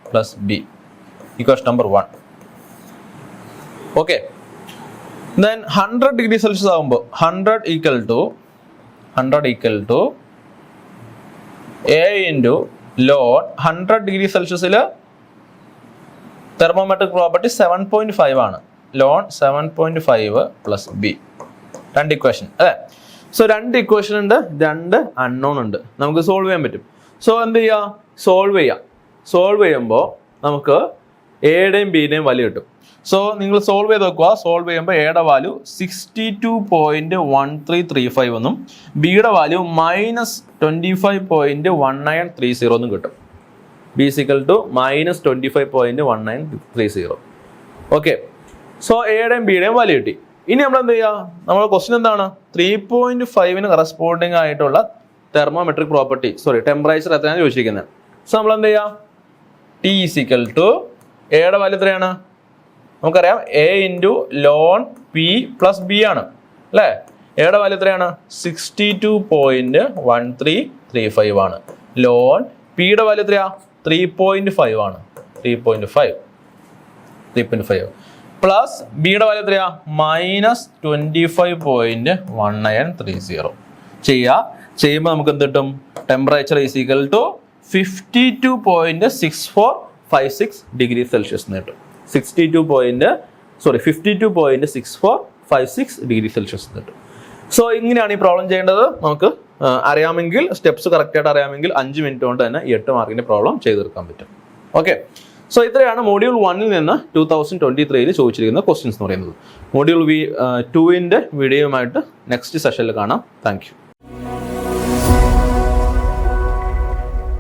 A: plus B equals number 1. Okay, then 100 degree Celsius ആകുമ്പോൾ 100 equal to A into ln 100 degree സെൽഷ്യസിൽ thermometric property 7.5 ആണ്. Ln 7.5 plus B. രണ്ട് equation അല്ലേ? So രണ്ട് ഇക്വേഷൻ ഉണ്ട്, രണ്ട് അൺനോൺ ഉണ്ട്. നമുക്ക് സോൾവ് ചെയ്യാൻ പറ്റും. സോ എന്ത് ചെയ്യുക? സോൾവ് ചെയ്യാം. സോൾവ് ചെയ്യുമ്പോൾ നമുക്ക് എയുടെയും ബിയുടെയും വാല്യൂ കിട്ടും. സോ നിങ്ങൾ സോൾവ് ചെയ്ത് നോക്കുക. സോൾവ് ചെയ്യുമ്പോൾ എയുടെ വാല്യൂ 62.1335 എന്നും ബിയുടെ വാല്യൂ -25.1930 എന്നും കിട്ടും. B equal to -25.1930. Okay, so എയുടെയും ബിയുടെയും വാല്യൂ കിട്ടി. ഇനി നമ്മൾ എന്ത് ചെയ്യുക? നമ്മുടെ ക്വസ്റ്റ്യൻ എന്താണ്? 3.5 കറസ്പോണ്ടിങ് ആയിട്ടുള്ള തെർമോമെട്രിക് പ്രോപ്പർട്ടി ടെമ്പറേച്ചർ എത്രയാണ് ചോദിച്ചിരിക്കുന്നത്. സോ നമ്മൾ എന്ത് ചെയ്യുക? ടി ഈസിക്കൽ ടു എയുടെ വാല്യൂ എത്രയാണ്? നമുക്കറിയാം A into loan P plus B ആണ് അല്ലേ? എയുടെ വാല്യൂ എത്രയാണ്? 62.1335 ആണ്. ലോൺ പിയുടെ വാല്യൂ എത്രയാ? 3.5 ആണ്. 3.5 പ്ലസ് ബിയുടെ വാല്യൂ എത്രയാ? -25.1930. ചെയ്യുമ്പോൾ നമുക്ക് എന്ത് കിട്ടും? Temperature is equal to 52.6456 degree Celsius എന്ന് കിട്ടും. 52.6456 ഡിഗ്രി സെൽഷ്യസ് എന്ന് കിട്ടും. സോ ഇങ്ങനെയാണ് ഈ പ്രോബ്ലം ചെയ്യേണ്ടത്. നമുക്ക് അറിയാമെങ്കിൽ, സ്റ്റെപ്സ് കറക്റ്റായിട്ട് അറിയാമെങ്കിൽ 5 മിനിറ്റ് കൊണ്ട് തന്നെ ഈ 8 മാർക്കിന്റെ പ്രോബ്ലം ചെയ്ത് തീർക്കാൻ പറ്റും. ഓക്കെ, സോ ഇത്രയാണ് മോഡ്യൂൾ 1-ൽ നിന്ന് 2023 ചോദിച്ചിരിക്കുന്ന ക്വസ്റ്റ്യൻസ് എന്ന് പറയുന്നത്. മോഡ്യൂൾ 2-ന്റെ വീഡിയോയുമായിട്ട് നെക്സ്റ്റ് സെഷനിൽ കാണാം. Thank you.